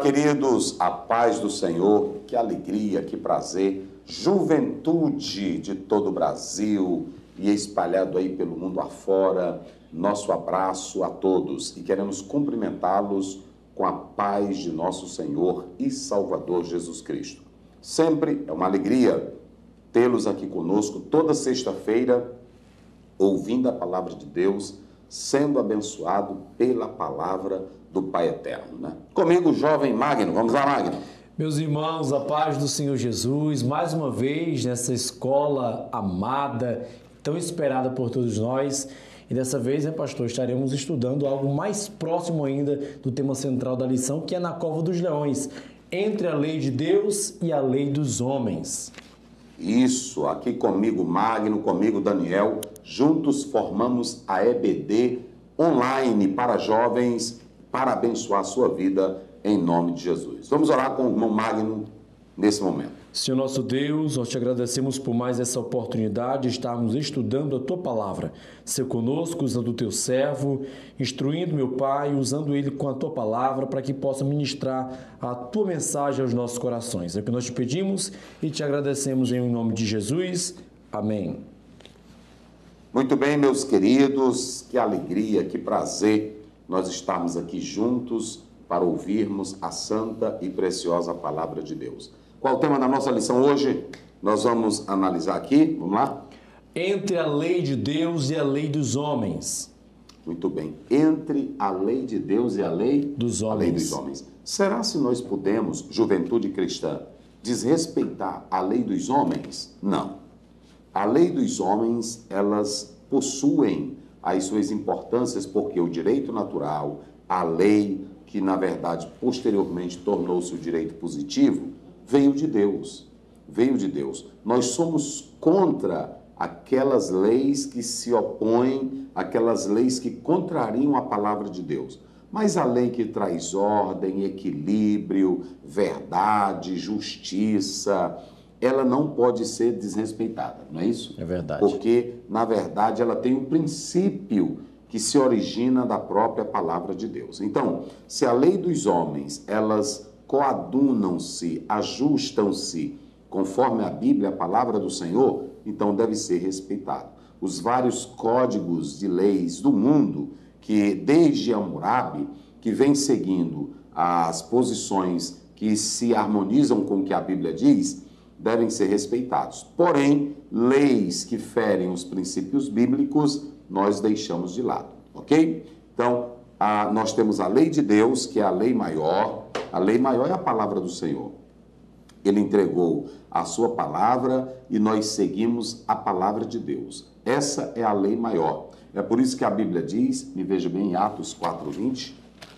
queridos, a paz do Senhor, que alegria, que prazer, juventude de todo o Brasil e espalhado aí pelo mundo afora, nosso abraço a todos e queremos cumprimentá-los com a paz de nosso Senhor e Salvador Jesus Cristo. Sempre é uma alegria tê-los aqui conosco toda sexta-feira, ouvindo a palavra de Deus, sendo abençoado pela palavra do Pai Eterno, né? Comigo, jovem Magno. Vamos lá, Magno. Meus irmãos, a paz do Senhor Jesus, mais uma vez nessa escola amada, tão esperada por todos nós. E dessa vez, né, pastor, estaremos estudando algo mais próximo ainda do tema central da lição, que é na cova dos leões, entre a lei de Deus e a lei dos homens. Isso, aqui comigo, Magno, comigo, Daniel, juntos formamos a EBD online para jovens, para abençoar a sua vida, em nome de Jesus. Vamos orar com o irmão Magno nesse momento. Senhor nosso Deus, nós te agradecemos por mais essa oportunidade de estarmos estudando a Tua Palavra. Ser conosco, usando o Teu servo, instruindo meu Pai, usando ele com a Tua Palavra, para que possa ministrar a Tua mensagem aos nossos corações. É o que nós te pedimos e te agradecemos em nome de Jesus. Amém. Muito bem, meus queridos, que alegria, que prazer nós estarmos aqui juntos para ouvirmos a santa e preciosa Palavra de Deus. Qual o tema da nossa lição hoje? Nós vamos analisar aqui, vamos lá? Entre a lei de Deus e a lei dos homens. Muito bem. Entre a lei de Deus e a lei dos homens. A lei dos homens. Será se nós podemos, juventude cristã, desrespeitar a lei dos homens? Não. A lei dos homens, elas possuem as suas importâncias porque o direito natural, a lei, que na verdade posteriormente tornou-se o direito positivo, veio de Deus. Veio de Deus. Nós somos contra aquelas leis que se opõem, aquelas leis que contrariam a palavra de Deus. Mas a lei que traz ordem, equilíbrio, verdade, justiça, ela não pode ser desrespeitada, não é isso? É verdade. Porque, na verdade, ela tem um princípio que se origina da própria palavra de Deus. Então, se a lei dos homens, elas coadunam-se, ajustam-se conforme a Bíblia, a palavra do Senhor, então deve ser respeitado. Os vários códigos de leis do mundo, que desde Hammurabi, que vem seguindo as posições que se harmonizam com o que a Bíblia diz, devem ser respeitados. Porém, leis que ferem os princípios bíblicos, nós deixamos de lado, ok? Então, nós temos a lei de Deus, que é a lei maior. A lei maior é a palavra do Senhor. Ele entregou a sua palavra e nós seguimos a palavra de Deus. Essa é a lei maior. É por isso que a Bíblia diz, me veja bem, em Atos 4:20,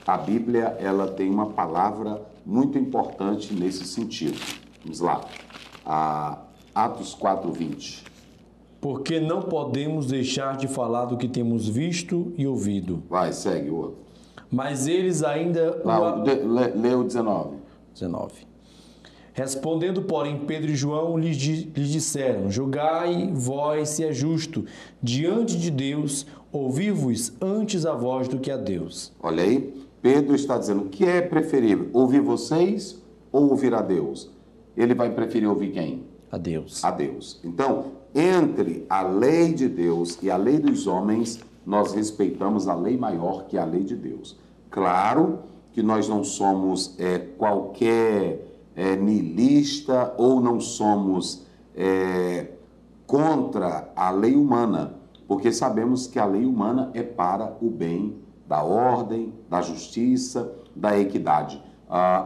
a Bíblia, ela tem uma palavra muito importante nesse sentido. Vamos lá. Atos 4:20. Porque não podemos deixar de falar do que temos visto e ouvido. Vai, segue o outro. Mas eles ainda... Lê o 19. Respondendo, porém, Pedro e João lhes disseram: julgai vós se é justo diante de Deus ouvir-vos antes a vós do que a Deus. Olha aí, Pedro está dizendo: o que é preferível, ouvir vocês ou ouvir a Deus? Ele vai preferir ouvir quem? A Deus. A Deus. Então, entre a lei de Deus e a lei dos homens, nós respeitamos a lei maior, que é a lei de Deus. Claro que nós não somos qualquer niilista ou não somos contra a lei humana, porque sabemos que a lei humana é para o bem da ordem, da justiça, da equidade.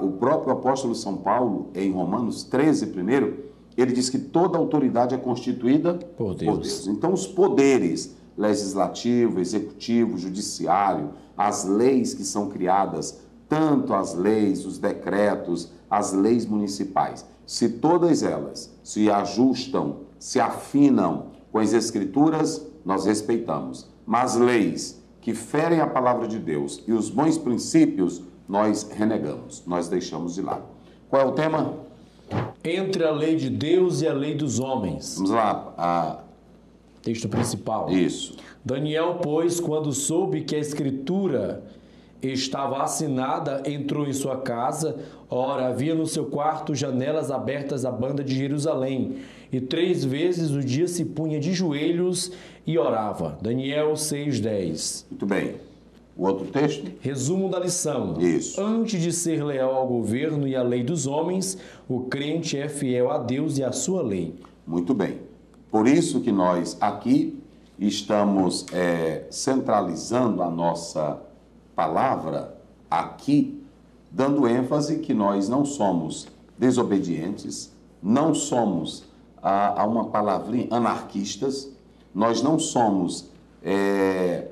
O próprio apóstolo São Paulo, em Romanos 13, primeiro, ele diz que toda autoridade é constituída por Deus. Então, os poderes legislativo, executivo, judiciário, as leis que são criadas, tanto as leis, os decretos, as leis municipais, se todas elas se ajustam, se afinam com as Escrituras, nós respeitamos. Mas leis que ferem a palavra de Deus e os bons princípios, nós renegamos, nós deixamos de lado. Qual é o tema? Entre a lei de Deus e a lei dos homens. Vamos lá. Texto principal. Isso. Daniel, pois, quando soube que a Escritura Estava assinada, entrou em sua casa, ora, havia no seu quarto janelas abertas à banda de Jerusalém, e 3 vezes o dia se punha de joelhos e orava. Daniel 6:10. Muito bem. O outro texto? Resumo da lição. Isso. Antes de ser leal ao governo e à lei dos homens, o crente é fiel a Deus e à sua lei. Muito bem. Por isso que nós aqui estamos centralizando a nossa palavra aqui, dando ênfase que nós não somos desobedientes, não somos, a uma palavrinha, anarquistas, nós não somos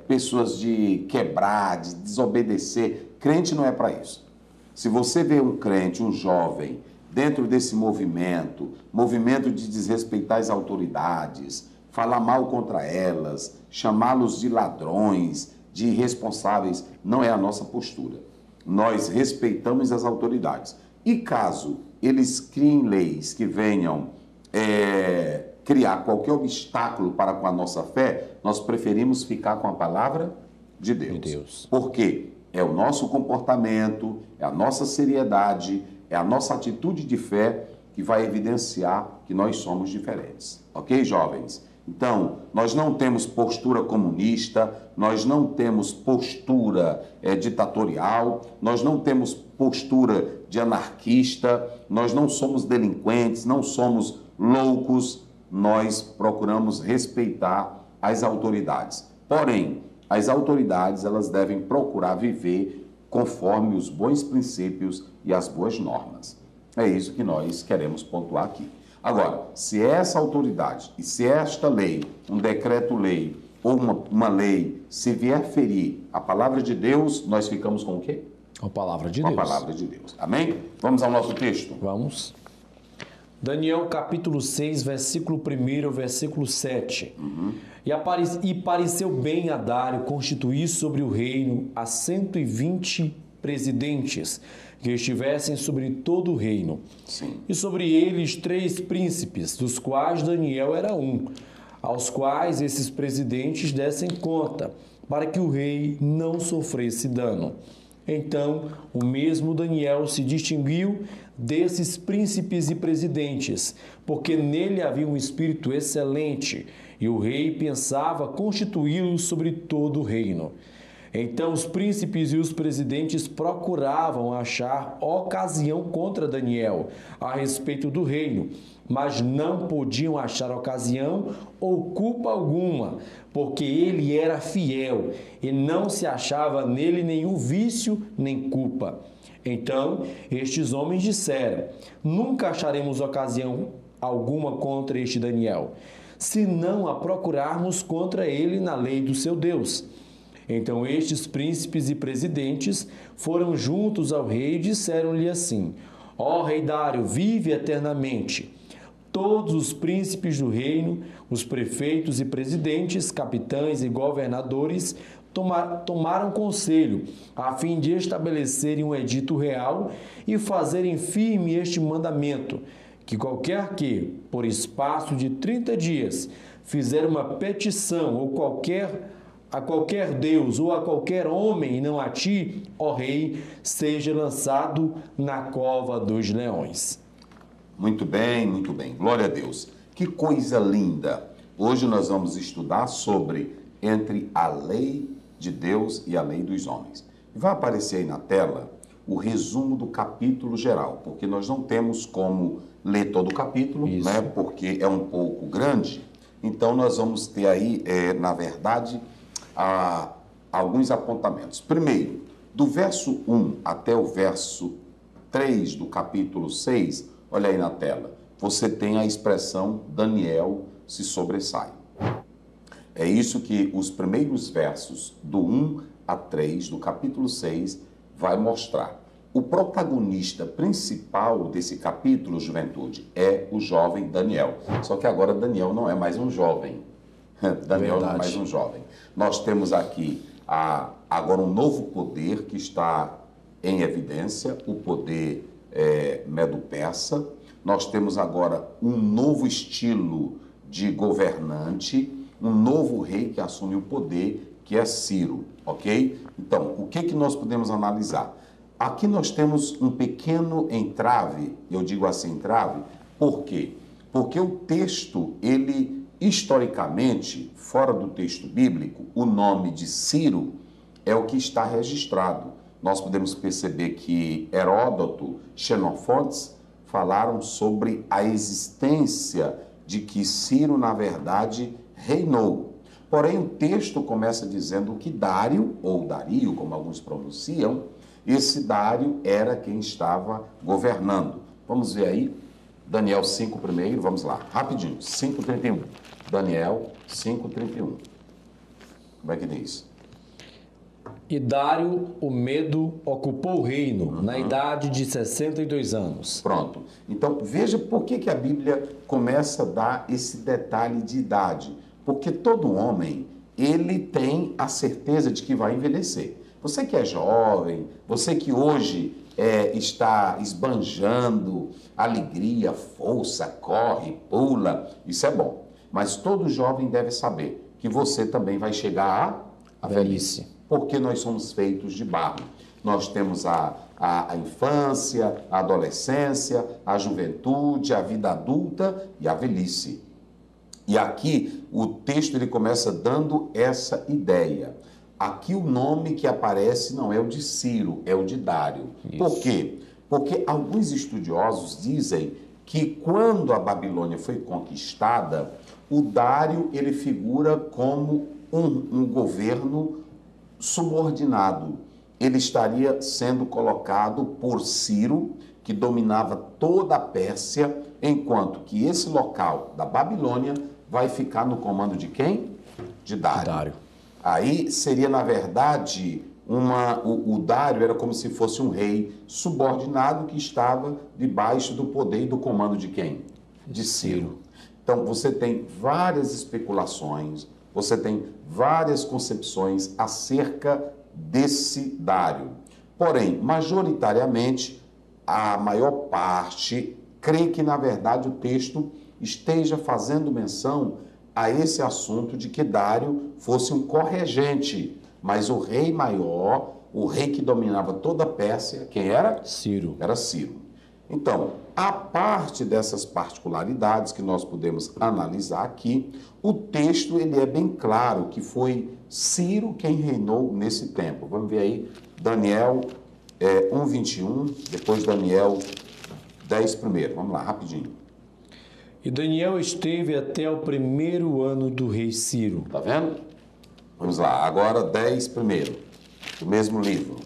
pessoas de quebrar, de desobedecer. Crente não é para isso. Se você vê um crente, um jovem, dentro desse movimento de desrespeitar as autoridades, falar mal contra elas, chamá-los de ladrões, de irresponsáveis, não é a nossa postura. Nós respeitamos as autoridades. E caso eles criem leis que venham criar qualquer obstáculo para com a nossa fé, nós preferimos ficar com a palavra de Deus. Por quê? É o nosso comportamento, é a nossa seriedade, é a nossa atitude de fé que vai evidenciar que nós somos diferentes. Ok, jovens? Então, nós não temos postura comunista, nós não temos postura ditatorial, nós não temos postura de anarquista, nós não somos delinquentes, não somos loucos, nós procuramos respeitar as autoridades. Porém, as autoridades, elas devem procurar viver conforme os bons princípios e as boas normas. É isso que nós queremos pontuar aqui. Agora, se essa autoridade e se esta lei, um decreto-lei ou uma lei, se vier ferir a palavra de Deus, nós ficamos com o quê? Com a palavra de Deus. Com a palavra de Deus. Amém? Vamos ao nosso texto? Vamos. Daniel capítulo 6, versículo 1 ao versículo 7. E pareceu bem a Dário constituir sobre o reino a 120 presidentes que estivessem sobre todo o reino. Sim. E sobre eles 3 príncipes, dos quais Daniel era um, aos quais esses presidentes dessem conta, para que o rei não sofresse dano. Então, o mesmo Daniel se distinguiu desses príncipes e presidentes, porque nele havia um espírito excelente, e o rei pensava constituí-lo sobre todo o reino. Então os príncipes e os presidentes procuravam achar ocasião contra Daniel a respeito do reino, mas não podiam achar ocasião ou culpa alguma, porque ele era fiel e não se achava nele nenhum vício nem culpa. Então estes homens disseram: nunca acharemos ocasião alguma contra este Daniel, se não a procurarmos contra ele na lei do seu Deus. Então estes príncipes e presidentes foram juntos ao rei e disseram-lhe assim: ó rei Dário, vive eternamente. Todos os príncipes do reino, os prefeitos e presidentes, capitães e governadores tomaram conselho, a fim de estabelecerem um edito real e fazerem firme este mandamento, que qualquer que, por espaço de 30 dias, fizer uma petição a qualquer Deus ou a qualquer homem, e não a ti, ó rei, seja lançado na cova dos leões. Muito bem, muito bem. Glória a Deus. Que coisa linda. Hoje nós vamos estudar sobre entre a lei de Deus e a lei dos homens. Vai aparecer aí na tela o resumo do capítulo geral, porque nós não temos como ler todo o capítulo, né? Porque é um pouco grande. Então nós vamos ter aí, na verdade, alguns apontamentos. Primeiro, do verso 1 até o verso 3 do capítulo 6, olha aí na tela, você tem a expressão Daniel se sobressai. É isso que os primeiros versos do 1 a 3 do capítulo 6 vai mostrar. O protagonista principal desse capítulo, juventude, é o jovem Daniel. Só que agora Daniel não é mais um jovem. Daniel não é mais um jovem. Nós temos aqui agora um novo poder que está em evidência, o poder medo-persa. Nós temos agora um novo estilo de governante, um novo rei que assume o poder, que é Ciro, ok? Então, o que nós podemos analisar? Aqui nós temos um pequeno entrave, eu digo assim entrave, por quê? Porque o texto, ele, historicamente, fora do texto bíblico, o nome de Ciro é o que está registrado. Nós podemos perceber que Heródoto, Xenofontes, falaram sobre a existência de que Ciro, na verdade, reinou. Porém, o texto começa dizendo que Dário, ou Dario, como alguns pronunciam, esse Dário era quem estava governando. Vamos ver aí, Daniel 5 primeiro, vamos lá, rapidinho, 5:31. Daniel 5:31. Como é que diz? E Dário, o Medo, ocupou o reino na idade de 62 anos. Pronto. Então, veja por que a Bíblia começa a dar esse detalhe de idade. Porque todo homem, ele tem a certeza de que vai envelhecer. Você que é jovem, você que hoje está esbanjando alegria, força, corre, pula, isso é bom. Mas todo jovem deve saber que você também vai chegar à velhice. Porque nós somos feitos de barro. Nós temos a infância, a adolescência, a juventude, a vida adulta e a velhice. E aqui o texto ele começa dando essa ideia. Aqui o nome que aparece não é o de Ciro, é o de Dário. Isso. Por quê? Porque alguns estudiosos dizem que quando a Babilônia foi conquistada, o Dário ele figura como um governo subordinado. Ele estaria sendo colocado por Ciro, que dominava toda a Pérsia, enquanto que esse local da Babilônia vai ficar no comando de quem? De Dário. Aí seria, na verdade, o Dário era como se fosse um rei subordinado que estava debaixo do poder e do comando de quem? De Ciro. Então, você tem várias especulações, você tem várias concepções acerca desse Dário. Porém, majoritariamente, a maior parte crê que, na verdade, o texto esteja fazendo menção a esse assunto de que Dário fosse um corregente, mas o rei maior, o rei que dominava toda a Pérsia, quem era? Ciro. Era Ciro. Então, a parte dessas particularidades que nós podemos analisar aqui, o texto ele é bem claro que foi Ciro quem reinou nesse tempo. Vamos ver aí Daniel 1:21, depois Daniel 10 primeiro. Vamos lá, rapidinho. E Daniel esteve até o 1º ano do rei Ciro. Tá vendo? Vamos lá, agora 10 primeiro, do mesmo livro.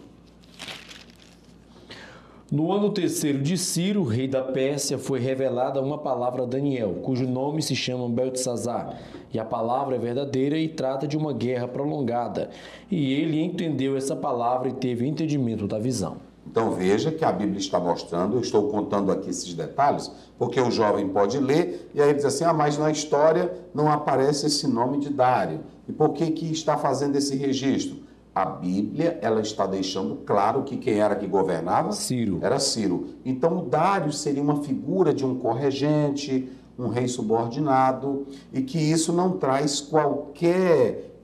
No ano 3º de Ciro, rei da Pérsia, foi revelada uma palavra a Daniel, cujo nome se chama Beltesazar, e a palavra é verdadeira e trata de uma guerra prolongada. E ele entendeu essa palavra e teve entendimento da visão. Então veja que a Bíblia está mostrando, eu estou contando aqui esses detalhes, porque o jovem pode ler e aí ele diz assim, mas na história não aparece esse nome de Dário. E por que está fazendo esse registro? A Bíblia, ela está deixando claro que quem era que governava? Ciro. Era Ciro. Então, o Dário seria uma figura de um corregente, um rei subordinado, e que isso não traz qualquer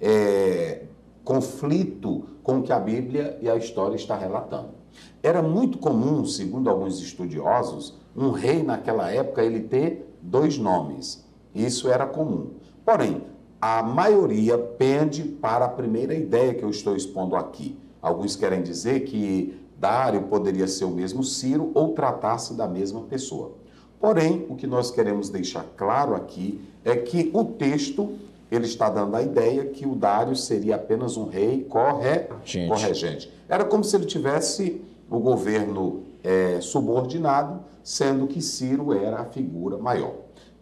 conflito com o que a Bíblia e a história está relatando. Era muito comum, segundo alguns estudiosos, um rei naquela época ele ter 2 nomes. Isso era comum. Porém, a maioria pende para a primeira ideia que eu estou expondo aqui. Alguns querem dizer que Dário poderia ser o mesmo Ciro ou tratar-se da mesma pessoa. Porém, o que nós queremos deixar claro aqui é que o texto ele está dando a ideia que o Dário seria apenas um rei corregente. Era como se ele tivesse o governo subordinado, sendo que Ciro era a figura maior.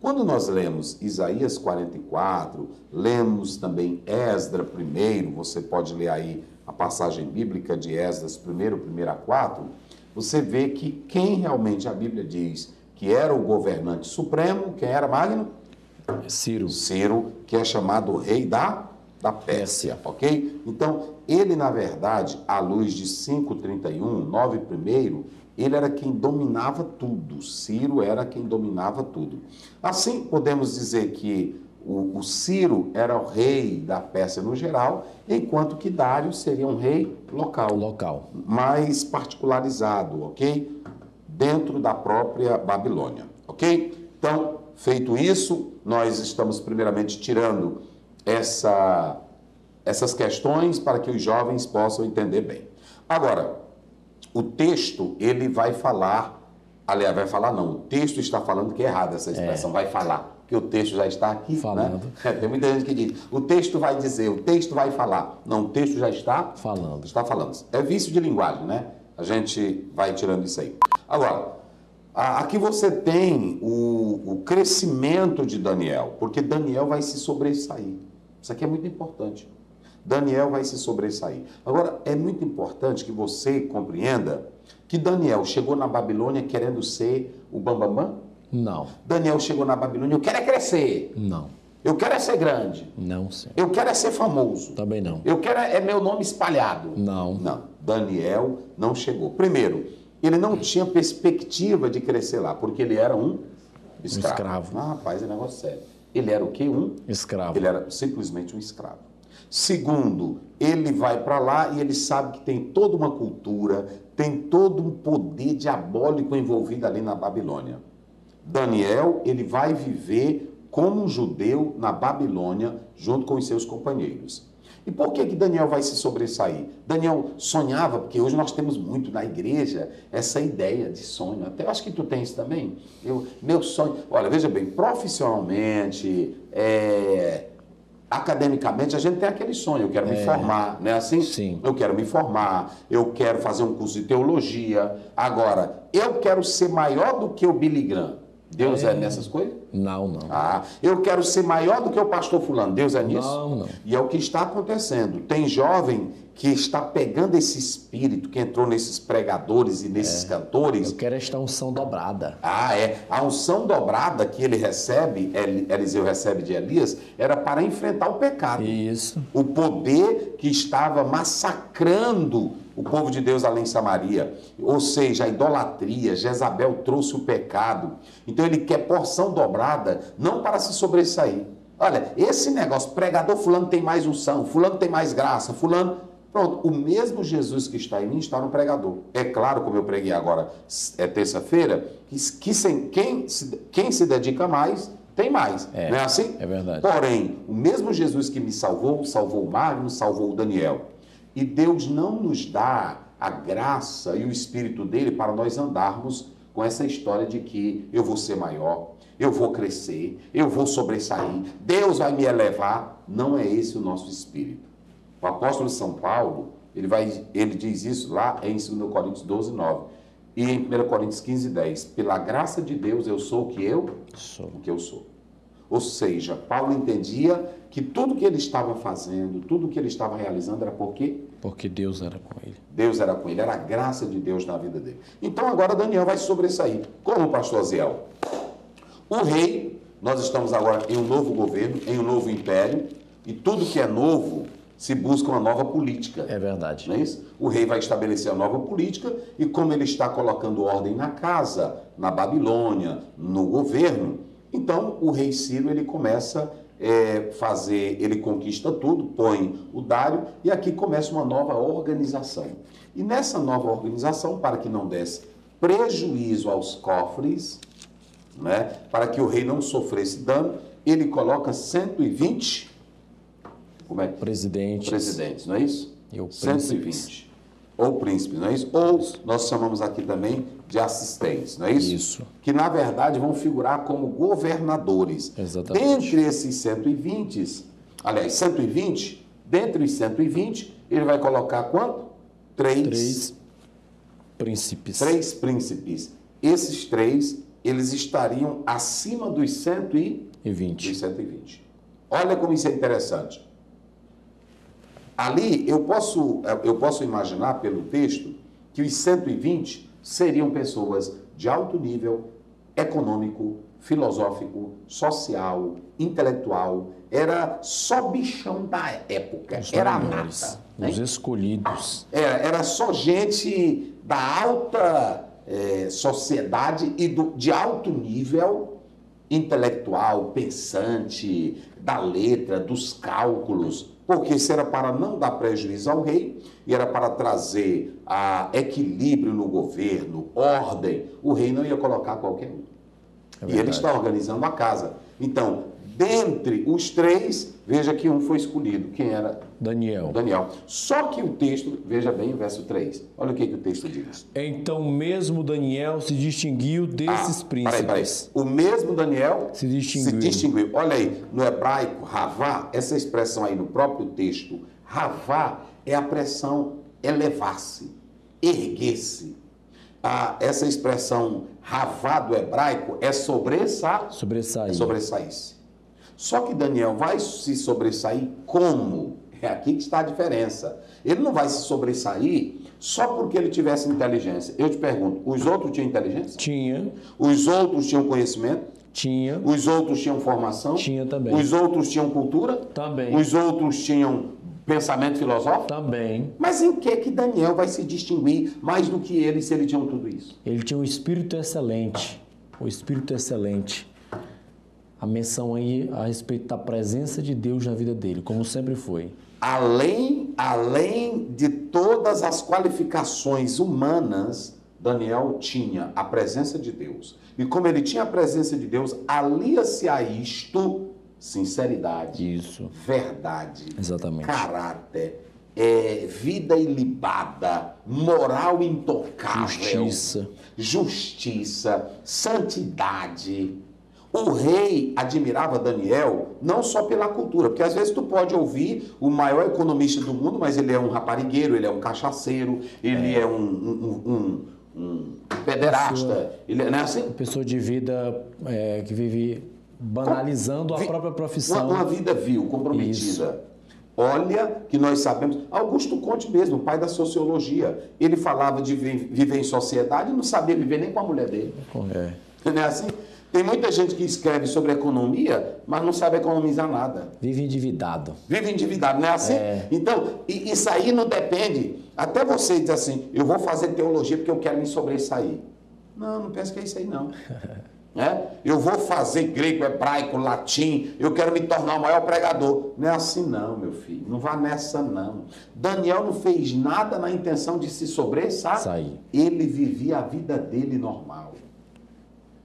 Quando nós lemos Isaías 44, lemos também Esdras 1, você pode ler aí a passagem bíblica de Esdras 1 a 4, você vê que quem realmente a Bíblia diz que era o governante supremo, quem era Magno? Ciro. Ciro, que é chamado rei da Pérsia, ok? Então, ele na verdade, à luz de 5:31, 9:1, ele era quem dominava tudo. Ciro era quem dominava tudo. Assim, podemos dizer que o Ciro era o rei da Pérsia no geral, enquanto que Dário seria um rei local. Mais particularizado, ok? Dentro da própria Babilônia, ok? Então, feito isso, nós estamos primeiramente tirando essas questões para que os jovens possam entender bem. Agora, o texto, ele vai falar, aliás, vai falar não, o texto está falando que é errado essa expressão, vai falar, porque o texto já está aqui, falando. Né? Tem muita gente que diz, o texto vai dizer, o texto vai falar. Não, o texto já está falando. Está falando. É vício de linguagem, né? A gente vai tirando isso aí. Agora, aqui você tem o crescimento de Daniel, porque Daniel vai se sobressair. Isso aqui é muito importante. Daniel vai se sobressair. Agora, é muito importante que você compreenda que Daniel chegou na Babilônia querendo ser o bambambam? Não. Daniel chegou na Babilônia, eu quero é crescer. Não. Eu quero é ser grande. Não, senhor. Eu quero é ser famoso. Também não. Eu quero é meu nome espalhado. Não. Não. Daniel não chegou. Primeiro, ele não tinha perspectiva de crescer lá, porque ele era um escravo. Ah, rapaz, é negócio sério. Ele era o quê? Um escravo. Ele era simplesmente um escravo. Segundo, ele vai para lá e ele sabe que tem toda uma cultura, tem todo um poder diabólico envolvido ali na Babilônia. Daniel, ele vai viver como um judeu na Babilônia, junto com os seus companheiros. E por que Daniel vai se sobressair? Daniel sonhava, porque hoje nós temos muito na igreja essa ideia de sonho. Até eu acho que tu tens também. Meu sonho... Olha, veja bem, profissionalmente, academicamente, a gente tem aquele sonho. Eu quero me formar, não é assim? Sim. Eu quero me formar, eu quero fazer um curso de teologia. Agora, eu quero ser maior do que o Billy Graham. Deus é nessas coisas? Não. Eu quero ser maior do que o pastor fulano. Deus é nisso? Não. E é o que está acontecendo. Tem jovem que está pegando esse espírito que entrou nesses pregadores e nesses cantores. Eu quero esta unção dobrada. A unção dobrada que ele recebe, Eliseu recebe de Elias, era para enfrentar o pecado. Isso. O poder que estava massacrando o povo de Deus além de Samaria. Ou seja, a idolatria. Jezabel trouxe o pecado. Então ele quer porção dobrada, não para se sobressair. Olha, esse negócio, pregador fulano tem mais unção, fulano tem mais graça, fulano... Pronto, o mesmo Jesus que está em mim está no pregador. É claro, como eu preguei agora, é terça-feira, quem se dedica mais, tem mais. Não é assim? É verdade. Porém, o mesmo Jesus que me salvou, salvou o Magno, salvou o Daniel. E Deus não nos dá a graça e o Espírito dele para nós andarmos com essa história de que eu vou ser maior, eu vou crescer, eu vou sobressair, Deus vai me elevar. Não é esse o nosso espírito. O apóstolo São Paulo, ele diz isso lá em 2 Coríntios 12, 9. E em 1 Coríntios 15, 10. Pela graça de Deus, eu sou o que eu sou. O que eu sou. Ou seja, Paulo entendia que tudo que ele estava fazendo, tudo que ele estava realizando era porque Deus era com ele. Deus era com ele, era a graça de Deus na vida dele. Então agora Daniel vai sobressair. Como, pastor Aziel? O rei, nós estamos agora em um novo governo, em um novo império, e tudo que é novo se busca uma nova política. É verdade. Não é isso? O rei vai estabelecer a nova política e como ele está colocando ordem na casa, na Babilônia, no governo, então o rei Ciro ele começa ele conquista tudo, põe o Dário e aqui começa uma nova organização. E nessa nova organização, para que não desse prejuízo aos cofres, né, para que o rei não sofresse dano, ele coloca 120 presidentes, não é isso? E o 120. Ou príncipes, não é isso? Ou nós chamamos aqui também de assistentes, não é isso? Isso. Que na verdade vão figurar como governadores. Exatamente. Dentre esses 120, dentre os 120, ele vai colocar quanto? Três príncipes. 3 príncipes. Esses 3, eles estariam acima dos 120. Olha como isso é interessante. Ali, eu posso imaginar pelo texto que os 120 seriam pessoas de alto nível econômico, filosófico, social, intelectual. Era só bichão da época. Era a mata. Os escolhidos. Era só gente da alta sociedade e de alto nível intelectual, pensante, da letra, dos cálculos, porque isso era para não dar prejuízo ao rei, e era para trazer equilíbrio no governo, ordem. O rei não ia colocar qualquer um. E ele está organizando a casa. Então, dentre os três, veja que um foi escolhido. Quem era? Daniel. Daniel. Só que o texto, veja bem o verso 3. Olha o que o texto diz. Então mesmo Daniel se distinguiu desses príncipes. Peraí. O mesmo Daniel se distinguiu. Olha aí, no hebraico, ravá, essa expressão aí no próprio texto, ravá é a expressão elevar-se, erguer-se. Essa expressão ravá do hebraico é sobressair-se. Só que Daniel vai se sobressair como? É aqui que está a diferença. Ele não vai se sobressair só porque ele tivesse inteligência. Eu te pergunto, os outros tinham inteligência? Tinha. Os outros tinham conhecimento? Tinha. Os outros tinham formação? Tinha também. Os outros tinham cultura? Também. Os outros tinham pensamento filosófico? Também. Mas em que Daniel vai se distinguir mais do que ele se ele tinha tudo isso? Ele tinha um espírito excelente. O espírito excelente. A menção aí a respeito da presença de Deus na vida dele, como sempre foi. Além de todas as qualificações humanas, Daniel tinha a presença de Deus. E como ele tinha a presença de Deus, alia-se a isto sinceridade, isso, verdade, exatamente, caráter, vida ilibada, moral intocável, justiça, santidade. O rei admirava Daniel não só pela cultura, porque às vezes tu pode ouvir o maior economista do mundo, mas ele é um raparigueiro, ele é um cachaceiro, ele é um pederasta, ele não é assim? Pessoa de vida que vive banalizando a própria profissão. Uma vida vil, comprometida. Isso. Olha que nós sabemos, Augusto Conte mesmo, o pai da sociologia, ele falava de viver em sociedade e não sabia viver nem com a mulher dele. Não é assim? Tem muita gente que escreve sobre economia, mas não sabe economizar nada. Vive endividado. Vive endividado, não é assim? Então, isso aí não depende. Até você diz assim, eu vou fazer teologia porque eu quero me sobressair. Não penso que é isso aí não. Eu vou fazer grego, hebraico, latim, eu quero me tornar o maior pregador. Não é assim não, meu filho. Não vá nessa não. Daniel não fez nada na intenção de se sobressair. Ele vivia a vida dele normal.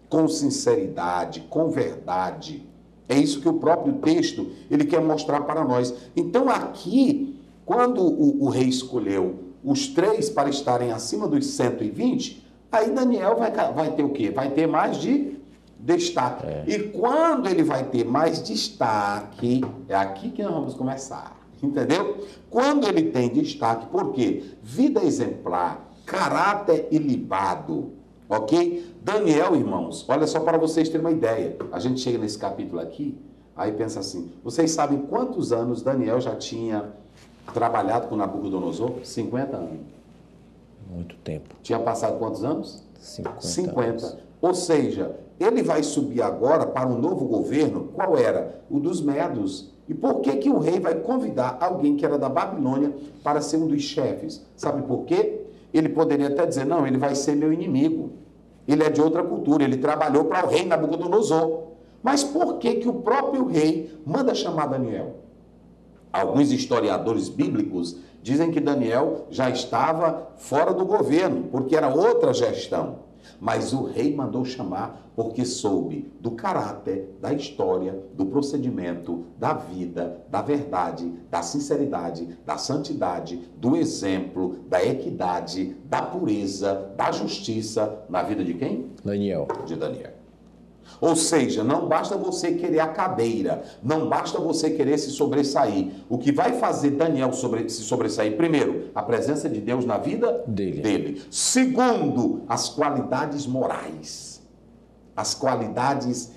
Com sinceridade, com verdade. É isso que o próprio texto ele quer mostrar para nós. Então aqui, quando o rei escolheu os três para estarem acima dos 120, aí Daniel vai ter o quê? Vai ter mais de destaque. E quando ele vai ter mais destaque, é aqui que nós vamos começar. Entendeu? Quando ele tem destaque, por quê? Vida exemplar, caráter ilibado. Ok? Daniel, irmãos, olha só para vocês terem uma ideia. A gente chega nesse capítulo aqui, aí pensa assim, vocês sabem quantos anos Daniel já tinha trabalhado com Nabucodonosor? 50 anos. Muito tempo. Tinha passado quantos anos? 50. Anos. Ou seja, ele vai subir agora para um novo governo, qual era? O dos Medos. E por que o rei vai convidar alguém que era da Babilônia para ser um dos chefes? Sabe por quê? Ele poderia até dizer, não, ele vai ser meu inimigo. Ele é de outra cultura, ele trabalhou para o rei Nabucodonosor. Mas por que o próprio rei manda chamar Daniel? Alguns historiadores bíblicos dizem que Daniel já estava fora do governo, porque era outra gestão. Mas o rei mandou chamar porque soube do caráter, da história, do procedimento, da vida, da verdade, da sinceridade, da santidade, do exemplo, da equidade, da pureza, da justiça na vida de quem? Daniel. De Daniel. Ou seja, não basta você querer a cadeira, não basta você querer se sobressair. O que vai fazer Daniel se sobressair, primeiro, a presença de Deus na vida dele. Segundo, as qualidades morais, as qualidades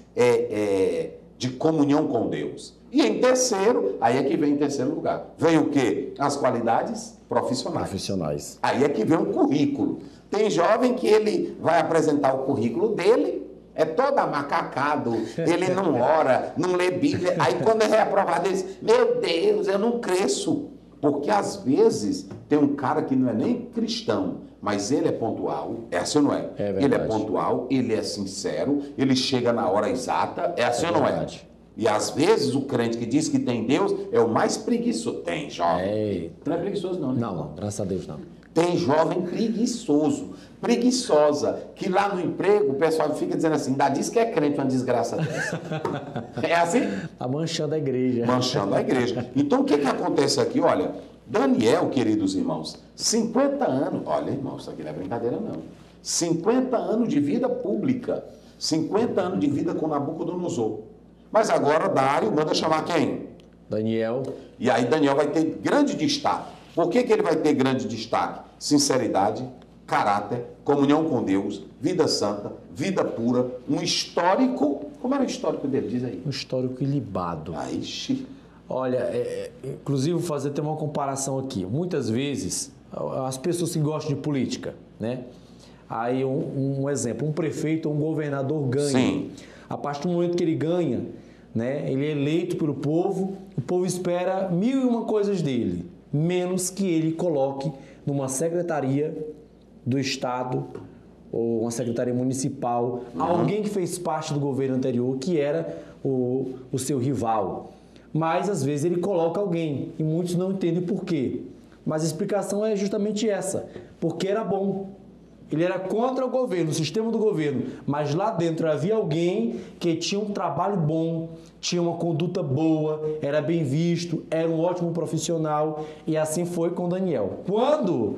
de comunhão com Deus. E em terceiro, aí é que vem em terceiro lugar, vem o quê? As qualidades profissionais. Aí é que vem um currículo. Tem jovem que ele vai apresentar o currículo dele, é todo amacacado, ele não ora, não lê Bíblia. Aí quando é reprovado, ele diz, meu Deus, eu não cresço. Porque às vezes tem um cara que não é nem cristão, mas ele é pontual, é assim ou não é? É verdade. Ele é pontual, ele é sincero, ele chega na hora exata, é assim ou não é? verdade. E às vezes o crente que diz que tem Deus é o mais preguiçoso. Tem jovem. Não é preguiçoso não, né? Não, graças a Deus não. Tem jovem preguiçoso, preguiçosa, que lá no emprego o pessoal fica dizendo assim, ainda diz que é crente, uma desgraça dessa. É assim? Tá manchando a igreja. Manchando a igreja. Então o que acontece aqui? Olha, Daniel, queridos irmãos, 50 anos, olha irmãos, isso aqui não é brincadeira não, 50 anos de vida pública, 50 anos de vida com Nabucodonosor. Mas agora Dário manda chamar quem? Daniel. E aí Daniel vai ter grande destaque. Por que ele vai ter grande destaque? Sinceridade, caráter, comunhão com Deus, vida santa, vida pura, um histórico... Como era o histórico dele? Diz aí. Um histórico ilibado. Aí, Olha, inclusive vou fazer até uma comparação aqui. Muitas vezes, as pessoas que gostam de política, né? Aí um exemplo, um prefeito ou um governador ganha. Sim. A partir do momento que ele ganha, né, ele é eleito pelo povo, o povo espera 1001 coisas dele, menos que ele coloque numa secretaria do Estado ou uma secretaria municipal, alguém que fez parte do governo anterior, que era o seu rival. Mas, às vezes, ele coloca alguém e muitos não entendem por quê. Mas a explicação é justamente essa, porque era bom. Ele era contra o governo, o sistema do governo, mas lá dentro havia alguém que tinha um trabalho bom, tinha uma conduta boa, era bem visto, era um ótimo profissional, e assim foi com Daniel. Quando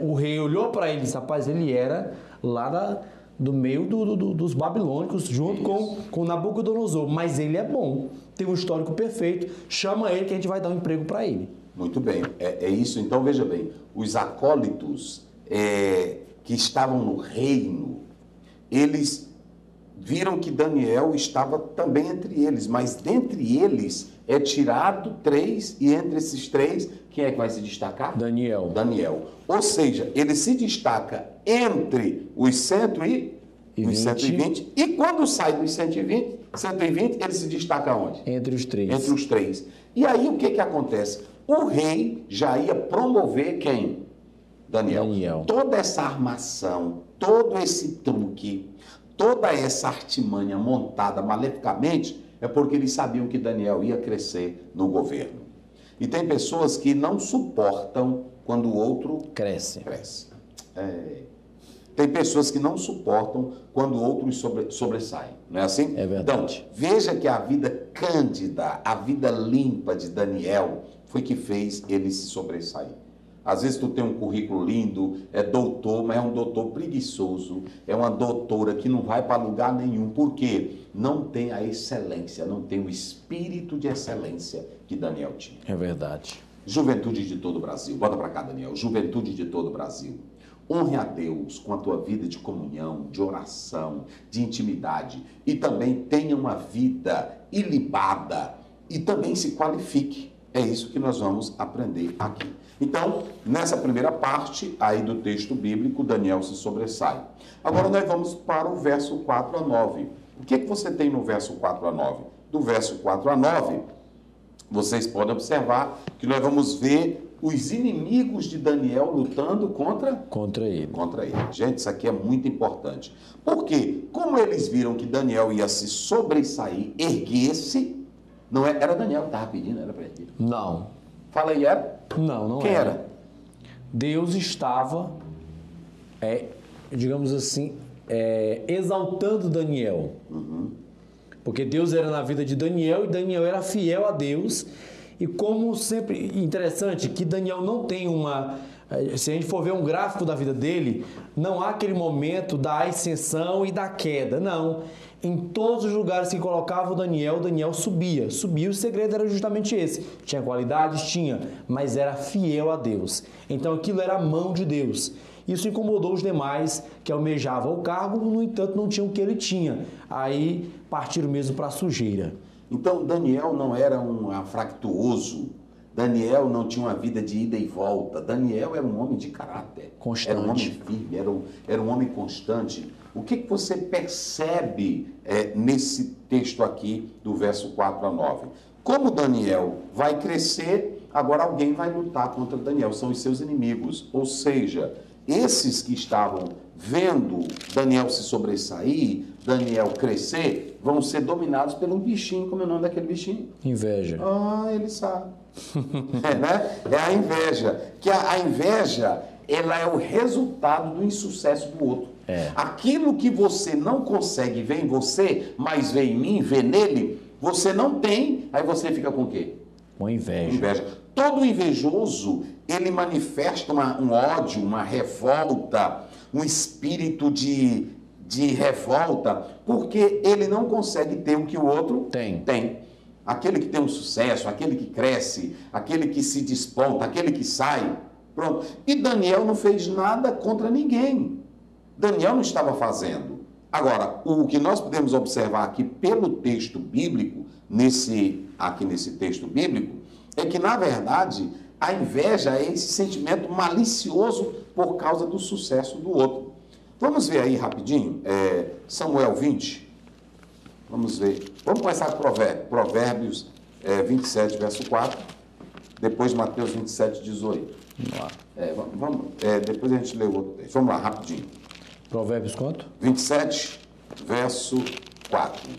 o rei olhou para ele e disse, rapaz, ele era lá do meio dos babilônicos, junto com Nabucodonosor, mas ele é bom, tem um histórico perfeito, chama ele que a gente vai dar um emprego para ele. Muito bem, é isso. Então, veja bem, os acólitos que estavam no reino, eles viram que Daniel estava também entre eles, mas dentre eles é tirado 3, e entre esses 3, quem é que vai se destacar? Daniel. Ou seja, ele se destaca entre os 120, e quando sai dos 120, ele se destaca onde? Entre os 3. Entre os 3. E aí o que acontece? O rei já ia promover quem? Daniel. Toda essa armação, todo esse truque, toda essa artimanha montada maleficamente é porque eles sabiam que Daniel ia crescer no governo. E tem pessoas que não suportam quando o outro cresce. Tem pessoas que não suportam quando o outro sobressai. Não é assim? É verdade. Então, veja que a vida cândida, a vida limpa de Daniel foi que fez ele se sobressair. Às vezes tu tem um currículo lindo, é doutor, mas é um doutor preguiçoso, é uma doutora que não vai para lugar nenhum. Por quê? Não tem a excelência, não tem o espírito de excelência que Daniel tinha. É verdade. Juventude de todo o Brasil. Bota para cá, Daniel. Juventude de todo o Brasil. Honre a Deus com a tua vida de comunhão, de oração, de intimidade. E também tenha uma vida ilibada. E também se qualifique. É isso que nós vamos aprender aqui. Então, nessa primeira parte aí do texto bíblico, Daniel se sobressai. Agora nós vamos para o verso 4 a 9. O que você tem no verso 4 a 9? Do verso 4 a 9, vocês podem observar que nós vamos ver os inimigos de Daniel lutando contra ele. Gente, isso aqui é muito importante. Por quê? Como eles viram que Daniel ia se sobressair, erguer-se, não era Daniel que estava pedindo, era para ele. Não. Fala aí, era? Não Quem era? Deus estava, digamos assim, exaltando Daniel. Porque Deus era na vida de Daniel e Daniel era fiel a Deus. E como sempre, interessante que Daniel não tem se a gente for ver um gráfico da vida dele, não há aquele momento da ascensão e da queda, não. Em todos os lugares que colocava o Daniel subia. O segredo era justamente esse. Tinha qualidades? Tinha, mas era fiel a Deus. Então aquilo era a mão de Deus. Isso incomodou os demais que almejavam o cargo, no entanto não tinham o que ele tinha. Aí partiram mesmo para a sujeira. Então Daniel não era um afractuoso. Daniel não tinha uma vida de ida e volta. Daniel era um homem de caráter. Constante. Era um homem firme, era um homem constante. O que você percebe nesse texto aqui do verso 4 a 9? Como Daniel vai crescer, agora alguém vai lutar contra Daniel, são os seus inimigos. Ou seja, esses que estavam vendo Daniel se sobressair, Daniel crescer, vão ser dominados pelo bichinho. Como é o nome daquele bichinho? Inveja. Ah, ele sabe. Né? É a inveja. Que a inveja, ela é o resultado do insucesso do outro. Aquilo que você não consegue ver em você, mas vê em mim, vê nele, você não tem, aí você fica com o quê? Com inveja. Todo invejoso, ele manifesta um ódio, uma revolta, um espírito de revolta, porque ele não consegue ter o que o outro tem. Aquele que tem um sucesso, aquele que cresce, aquele que se desponta, aquele que sai. Pronto. E Daniel não fez nada contra ninguém. Daniel não estava fazendo. Agora, o que nós podemos observar aqui pelo texto bíblico, aqui nesse texto bíblico, é que, na verdade, a inveja é esse sentimento malicioso por causa do sucesso do outro. Vamos ver aí rapidinho, Samuel 20. Vamos ver. Vamos começar com Provérbios 27, verso 4. Depois Mateus 27, 18. Vamos lá. Depois a gente lê o outro texto. Vamos lá, rapidinho. Provérbios quanto? 27, verso 4.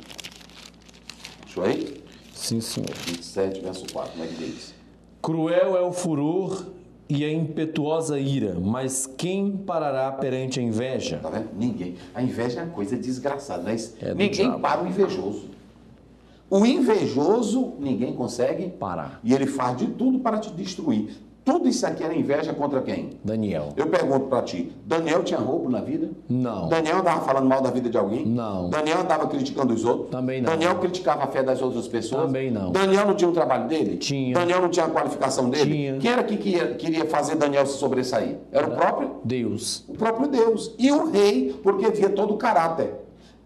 Achou aí? Sim, senhor. 27, verso 4. Como é que diz? Cruel é o furor e a impetuosa ira, mas quem parará perante a inveja? Tá vendo? Ninguém. A inveja é uma coisa desgraçada, né? Ninguém diabo. para o invejoso. O invejoso, ninguém consegue Parar. E ele faz de tudo para te destruir. Tudo isso aqui era inveja contra quem? Daniel. Eu pergunto para ti, Daniel tinha roubo na vida? Não. Daniel andava falando mal da vida de alguém? Não. Daniel andava criticando os outros? Também não. Daniel criticava a fé das outras pessoas? Também não. Daniel não tinha um trabalho dele? Tinha. Daniel não tinha a qualificação dele? Tinha. Quem era que queria fazer Daniel se sobressair? Era o próprio? Deus. O próprio Deus. E o rei, porque via todo o caráter.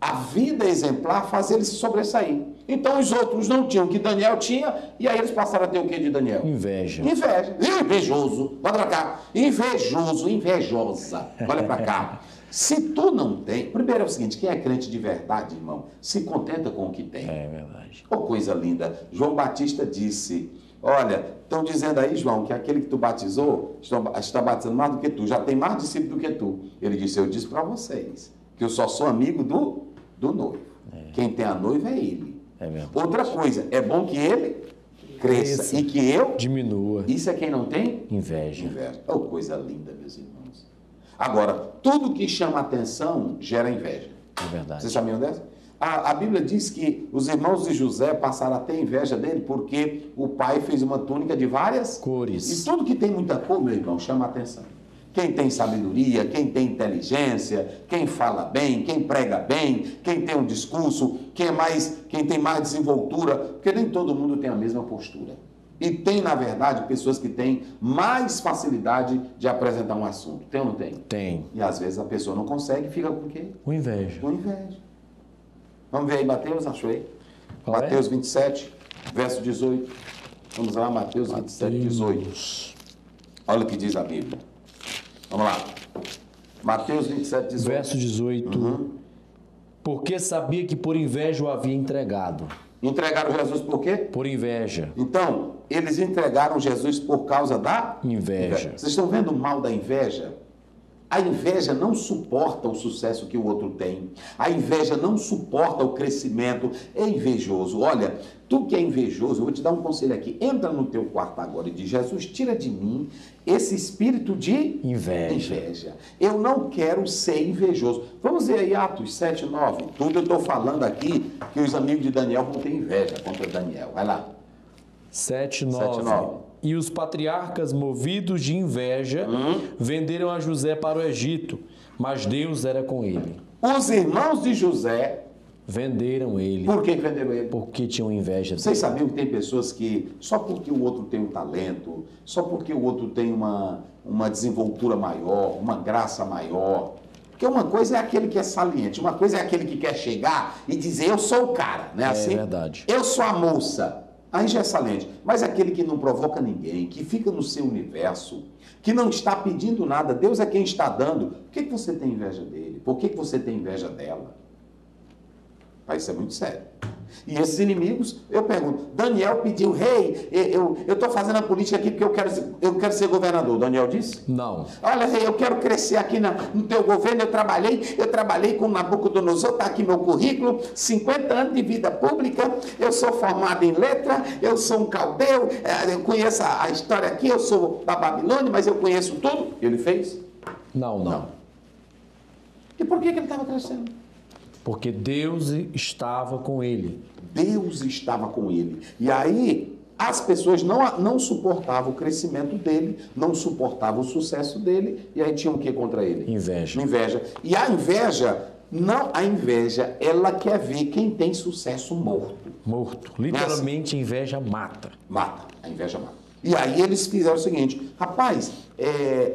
A vida exemplar fazia ele se sobressair. Então os outros não tinham o que Daniel tinha, e aí eles passaram a ter o que de Daniel? Inveja. Inveja. Invejoso. Olha pra cá. Invejoso, invejosa. Olha pra cá. Se tu não tem... Primeiro é o seguinte, quem é crente de verdade, irmão, se contenta com o que tem. É verdade. Oh, coisa linda. João Batista disse, olha, estão dizendo aí, João, que aquele que tu batizou está batizando mais do que tu, já tem mais discípulo do que tu. Ele disse, eu disse para vocês, que eu só sou amigo do noivo. Quem tem a noiva é ele. É verdade. Outra coisa, é bom que ele cresça e que eu diminua. Isso é quem não tem? Inveja. Oh, coisa linda, meus irmãos. Agora, tudo que chama atenção gera inveja. É verdade. Vocês sabiam dessa? A Bíblia diz que os irmãos de José passaram a ter inveja dele porque o pai fez uma túnica de várias cores. E tudo que tem muita cor, meu irmão, chama atenção. Quem tem sabedoria, quem tem inteligência, quem fala bem, quem prega bem, quem tem um discurso, quem tem mais desenvoltura, porque nem todo mundo tem a mesma postura. E tem, na verdade, pessoas que têm mais facilidade de apresentar um assunto. Tem ou não tem? Tem. E às vezes a pessoa não consegue e fica com o quê? Com inveja. Com inveja. Vamos ver aí, Mateus, achou aí? Qual Mateus 27, verso 18. Vamos lá, Mateus 27, 18. Olha o que diz a Bíblia. Vamos lá. Mateus 27, 18. Verso 18. Porque sabia que por inveja o havia entregado. Entregaram Jesus por quê? Por inveja. Então, eles entregaram Jesus por causa da inveja. Vocês estão vendo o mal da inveja? A inveja não suporta o sucesso que o outro tem. A inveja não suporta o crescimento. É invejoso. Olha, tu que é invejoso, eu vou te dar um conselho aqui. Entra no teu quarto agora e diz, Jesus, tira de mim esse espírito de inveja. Eu não quero ser invejoso. Vamos ver aí Atos 7, 9. Tudo eu estou falando aqui que os amigos de Daniel vão ter inveja contra Daniel. Vai lá. 7, 9. E os patriarcas, movidos de inveja, venderam a José para o Egito, mas Deus era com ele. Os irmãos de José venderam ele. Por que venderam ele? Porque tinham inveja dele. Vocês sabiam que tem pessoas que, só porque o outro tem um talento, só porque o outro tem uma desenvoltura maior, uma graça maior, porque uma coisa é aquele que é saliente, uma coisa é aquele que quer chegar e dizer, eu sou o cara, não é assim? É verdade. Eu sou a moça. Aí já é excelente. Mas aquele que não provoca ninguém, que fica no seu universo, que não está pedindo nada, Deus é quem está dando. Por que você tem inveja dele? Por que você tem inveja dela? Mas isso é muito sério. E esses inimigos, eu pergunto, Daniel pediu, rei, eu estou fazendo a política aqui porque eu quero ser governador. Daniel disse? Não. Olha, rei, eu quero crescer aqui no teu governo, eu trabalhei com Nabucodonosor, está aqui meu currículo, 50 anos de vida pública, eu sou formado em letra, eu sou um caldeu, eu conheço a história aqui, eu sou da Babilônia, mas eu conheço tudo. Ele fez? Não. E por que ele estava crescendo? Porque Deus estava com ele. Deus estava com ele. E aí, as pessoas não suportavam o crescimento dele, não suportavam o sucesso dele, e aí tinham o que contra ele? Inveja. Inveja. E a inveja, ela quer ver quem tem sucesso morto. Morto. Literalmente, a inveja mata. Mata. A inveja mata. E aí eles fizeram o seguinte, rapaz,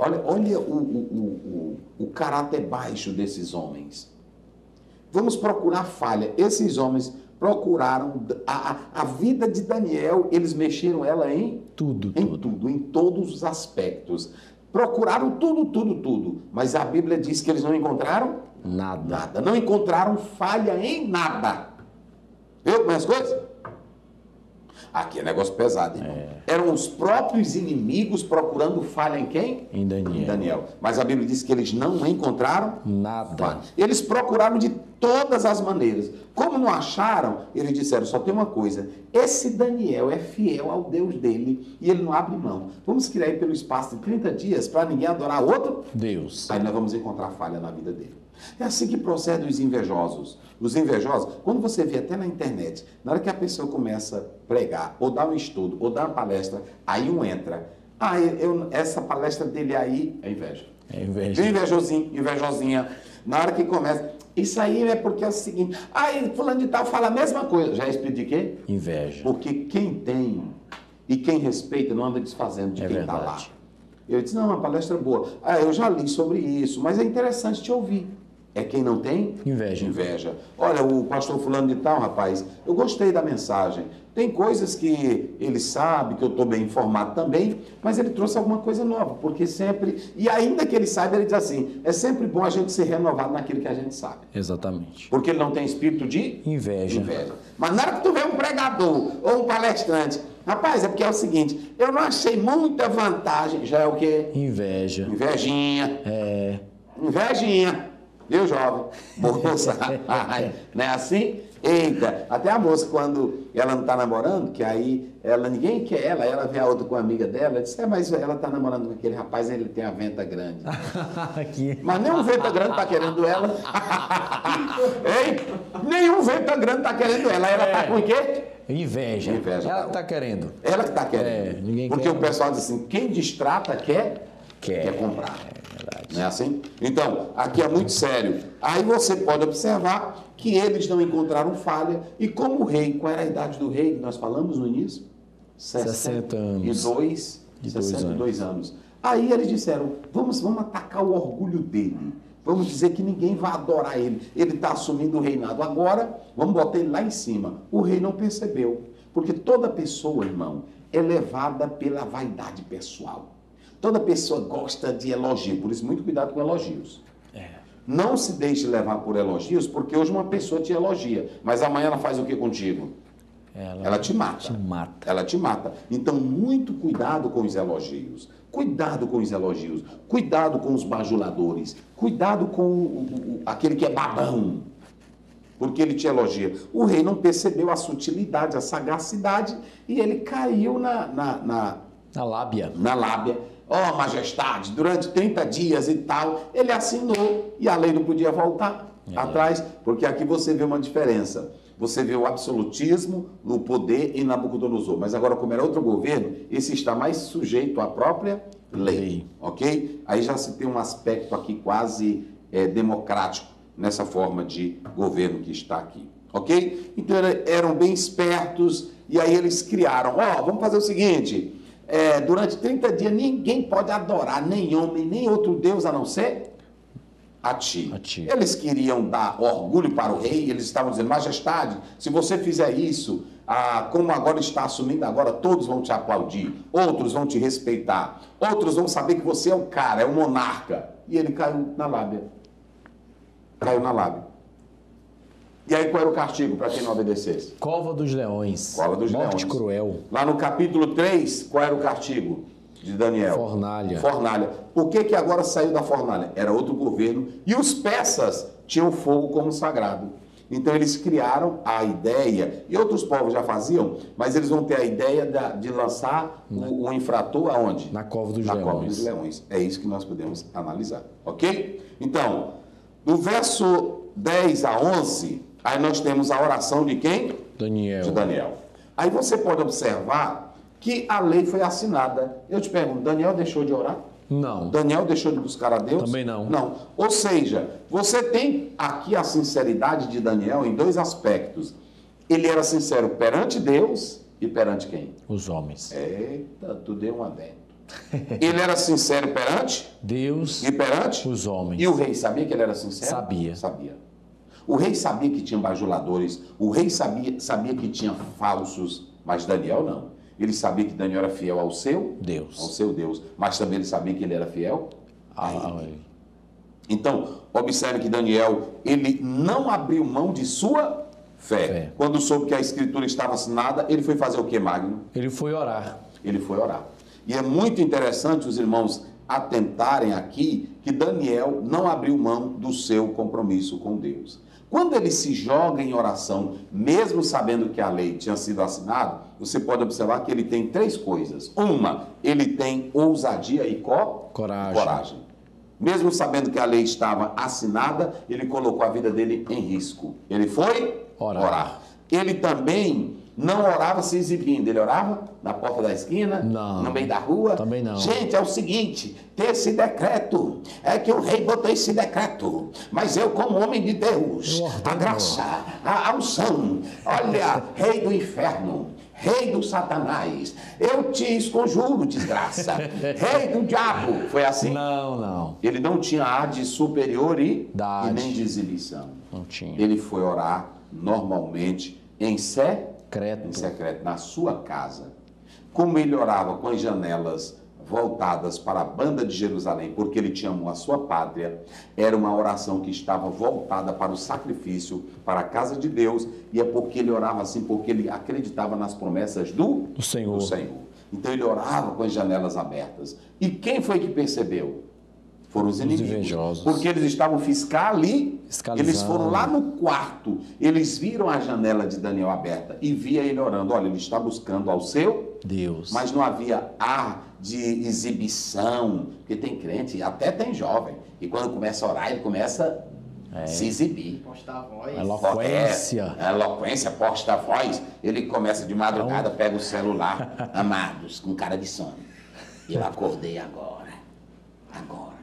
olha o caráter baixo desses homens. Vamos procurar falha. Esses homens procuraram a vida de Daniel, eles mexeram ela em tudo, em todos os aspectos. Procuraram tudo. Mas a Bíblia diz que eles não encontraram nada. Não encontraram falha em nada. Viu como é as coisas? Aqui é negócio pesado, irmão. Eram os próprios inimigos procurando falha em quem? Em Daniel. Mas a Bíblia diz que eles não encontraram nada. Falha. Eles procuraram de todas as maneiras. Como não acharam, eles disseram, só tem uma coisa, esse Daniel é fiel ao Deus dele e ele não abre mão. Vamos criar aí pelo espaço de 30 dias para ninguém adorar outro Deus. Aí nós vamos encontrar falha na vida dele. É assim que procedem os invejosos. Os invejosos, quando você vê até na internet, na hora que a pessoa começa a pregar, ou dar um estudo, ou dar uma palestra, aí um entra. Essa palestra dele aí é inveja. É inveja. Invejosinho, invejosinha. Na hora que começa, isso aí é porque é o seguinte, fulano de tal fala a mesma coisa. Já é espírito de quê? Inveja. Porque quem tem e quem respeita não anda desfazendo de quem está lá. Eu disse, não, uma palestra boa. Eu já li sobre isso, mas é interessante te ouvir. É quem não tem? Inveja. Olha, o pastor fulano de tal, rapaz, eu gostei da mensagem. Tem coisas que ele sabe, que eu estou bem informado também, mas ele trouxe alguma coisa nova, porque sempre... E ainda que ele saiba, ele diz assim, é sempre bom a gente ser renovado naquilo que a gente sabe. Exatamente. Porque ele não tem espírito de... Inveja. Mas na hora que tu vê um pregador ou um palestrante, rapaz, é porque é o seguinte, eu não achei muita vantagem, já é o quê? Inveja. Invejinha. Invejinha. Viu, jovem? Moça, não é assim? Eita, até a moça, quando ela não está namorando, que aí ninguém quer ela vê a outra com a amiga dela, diz, mas ela está namorando com aquele rapaz, ele tem a venta grande. Mas nenhum venta grande está querendo ela. Ei, nenhum venta grande está querendo ela. Ela está com o quê? Inveja. Ela está querendo. Ela que está querendo. Porque o pessoal diz assim, quem distrata quer comprar. Não é assim? Então, aqui é muito sério. Aí você pode observar que eles não encontraram falha. E como o rei, qual era a idade do rei que nós falamos no início? 60 anos. 62 anos. Aí eles disseram, vamos atacar o orgulho dele. Vamos dizer que ninguém vai adorar ele. Ele está assumindo o reinado agora, vamos botar ele lá em cima. O rei não percebeu. Porque toda pessoa, irmão, é levada pela vaidade pessoal. Toda pessoa gosta de elogio, por isso muito cuidado com elogios. Não se deixe levar por elogios, porque hoje uma pessoa te elogia, mas amanhã ela faz o que contigo? Ela te mata. Ela te mata. Então, muito cuidado com os elogios. Cuidado com os elogios. Cuidado com os bajuladores. Cuidado com aquele que é babão, porque ele te elogia. O rei não percebeu a sutilidade, a sagacidade, e ele caiu na lábia. Ó, majestade, durante 30 dias e tal, ele assinou e a lei não podia voltar atrás, porque aqui você vê uma diferença. Você vê o absolutismo no poder em Nabucodonosor, mas agora como era outro governo, esse está mais sujeito à própria lei. Ok? Aí já se tem um aspecto aqui quase democrático nessa forma de governo que está aqui. Ok? Então eram bem espertos e aí eles criaram, vamos fazer o seguinte... durante 30 dias ninguém pode adorar nem homem, nem outro Deus a não ser a ti. Eles queriam dar orgulho para o rei, eles estavam dizendo, majestade, se você fizer isso, como agora está assumindo, agora todos vão te aplaudir, outros vão te respeitar, outros vão saber que você é o cara, é o monarca. E ele caiu na lábia. E aí qual era o castigo para quem não obedecesse? Cova dos leões. Cova dos Morte leões. cruel. Lá no capítulo 3, qual era o castigo de Daniel? Fornalha. Fornalha. Por que que agora saiu da fornalha? Era outro governo. E os persas tinham fogo como sagrado. Então eles criaram a ideia, e outros povos já faziam, mas eles vão ter a ideia de lançar o infrator aonde? Na cova dos Na leões. cova dos leões. É isso que nós podemos analisar, ok? Então, do verso 10 a 11, aí nós temos a oração de quem? Daniel. De Daniel. Aí você pode observar que a lei foi assinada. Eu te pergunto, Daniel deixou de orar? Não. Daniel deixou de buscar a Deus? Também não. Não. Ou seja, você tem aqui a sinceridade de Daniel em dois aspectos. Ele era sincero perante Deus e perante quem? Os homens. Eita, tu deu um adendo. Ele era sincero perante Deus e perante os homens. E o rei sabia que ele era sincero? Sabia. Sabia. O rei sabia que tinha bajuladores, o rei sabia que tinha falsos, mas Daniel não. Ele sabia que Daniel era fiel ao seu Deus, mas também ele sabia que ele era fiel a ele. Então, observe que Daniel, ele não abriu mão de sua fé. Quando soube que a escritura estava assinada, ele foi fazer o que, Magno? Ele foi orar. Ele foi orar. E é muito interessante os irmãos atentarem aqui que Daniel não abriu mão do seu compromisso com Deus. Quando ele se joga em oração, mesmo sabendo que a lei tinha sido assinada, você pode observar que ele tem três coisas. Uma, ele tem ousadia e coragem. Mesmo sabendo que a lei estava assinada, ele colocou a vida dele em risco. Ele foi orar. Ele também não orava se exibindo. Ele orava na porta da esquina, não, no meio da rua. Também não. Gente, é o seguinte, tem esse decreto. É que o rei botou esse decreto. Mas eu, como homem de Deus, a graça, a unção, olha, rei do inferno, rei do Satanás, eu te esconjuro, desgraça. Rei do diabo. Foi assim? Não. Ele não tinha ar de superioridade e nem de exibição. Não tinha. Ele foi orar normalmente em secreto, na sua casa. Como ele orava com as janelas voltadas para a banda de Jerusalém, porque ele tinha amor à sua pátria, era uma oração que estava voltada para o sacrifício, para a casa de Deus, e é porque ele orava assim, porque ele acreditava nas promessas do Senhor. Então ele orava com as janelas abertas. E quem foi que percebeu? Foram os inimigos. Invejosos. Porque eles estavam fiscalizando. Eles foram lá no quarto, eles viram a janela de Daniel aberta e via ele orando. Olha, ele está buscando ao seu Deus. Mas não havia ar de exibição, porque tem crente, até tem jovem, e quando começa a orar, ele começa a se exibir. Postar a voz. Eloquência. Eloquência, posta a voz. Ele começa de madrugada, pega o celular, amados, com cara de sono. Eu acordei agora.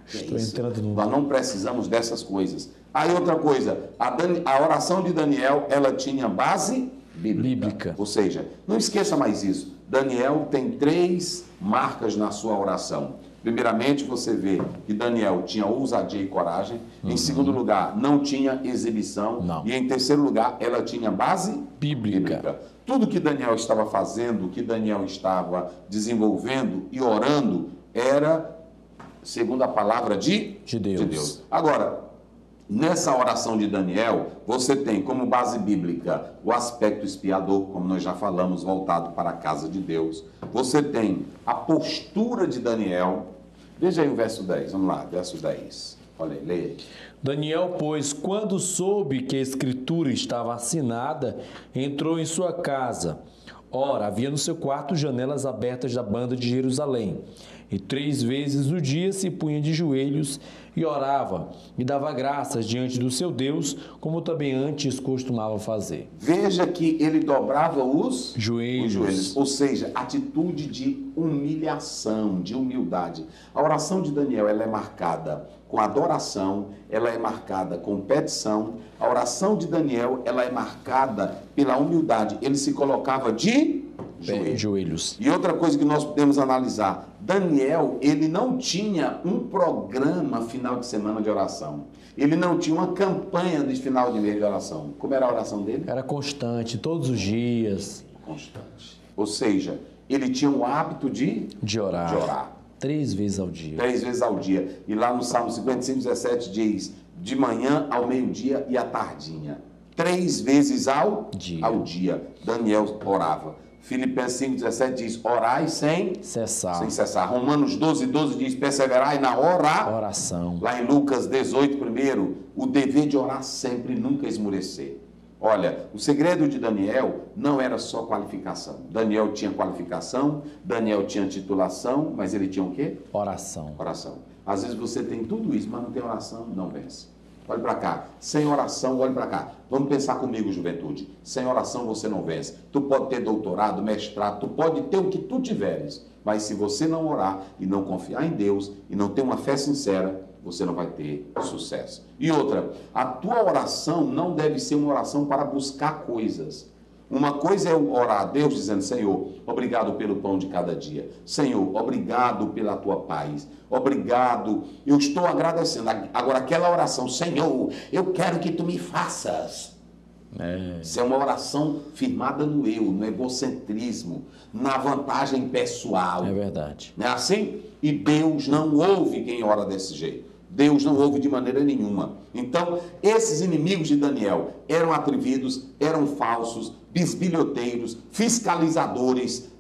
Estou entrando no... Nós não precisamos dessas coisas. Aí outra coisa, a oração de Daniel, ela tinha base bíblica. Ou seja, não esqueça mais isso. Daniel tem três marcas na sua oração. Primeiramente, você vê que Daniel tinha ousadia e coragem. Em segundo lugar, não tinha exibição. E em terceiro lugar, ela tinha base bíblica. Tudo que Daniel estava fazendo, que Daniel estava desenvolvendo e orando, era segundo a palavra de Deus. Agora, nessa oração de Daniel, você tem como base bíblica o aspecto expiador, como nós já falamos, voltado para a casa de Deus. Você tem a postura de Daniel. Veja aí o verso 10, vamos lá, verso 10. Olha aí, leia aí. Daniel, pois, quando soube que a escritura estava assinada, entrou em sua casa. Ora, havia no seu quarto janelas abertas da banda de Jerusalém. E 3 vezes no dia se punha de joelhos e orava, e dava graças diante do seu Deus, como também antes costumava fazer. Veja que ele dobrava os joelhos. Ou seja, atitude de humilhação, de humildade. A oração de Daniel, ela é marcada com adoração, ela é marcada com petição. A oração de Daniel, ela é marcada pela humildade. Ele se colocava de joelhos. E outra coisa que nós podemos analisar, Daniel, ele não tinha um programa final de semana de oração. Ele não tinha uma campanha de final de mês de oração. Como era a oração dele? Era constante, todos os dias. Constante. Ou seja, ele tinha o hábito de orar. 3 vezes ao dia. 3 vezes ao dia. E lá no Salmo 55, 17 diz, de manhã ao meio-dia e à tardinha. 3 vezes ao Dia. dia. Daniel orava. Filipenses 5,17 diz, orai sem cessar. Romanos 12,12 diz, perseverai na Oração. Lá em Lucas 18, primeiro, o dever de orar sempre e nunca esmorecer. Olha, o segredo de Daniel não era só qualificação. Daniel tinha qualificação, Daniel tinha titulação, mas ele tinha o quê? Oração. Oração. Às vezes você tem tudo isso, mas não tem oração, não vence. Olhe para cá. Sem oração, olhe para cá. Vamos pensar comigo, juventude. Sem oração você não vence. Tu pode ter doutorado, mestrado, tu pode ter o que tu tiveres. Mas se você não orar e não confiar em Deus e não ter uma fé sincera, você não vai ter sucesso. E outra, a tua oração não deve ser uma oração para buscar coisas. Uma coisa é orar a Deus dizendo, Senhor, obrigado pelo pão de cada dia. Senhor, obrigado pela tua paz. Obrigado, eu estou agradecendo. Agora aquela oração, Senhor, eu quero que tu me faças. Isso é uma oração firmada no eu, no egocentrismo, na vantagem pessoal. É verdade. Não é assim? E Deus não ouve quem ora desse jeito. Deus não ouve de maneira nenhuma. Então, esses inimigos de Daniel eram atrevidos, eram falsos, bisbilhoteiros, fiscalizadores,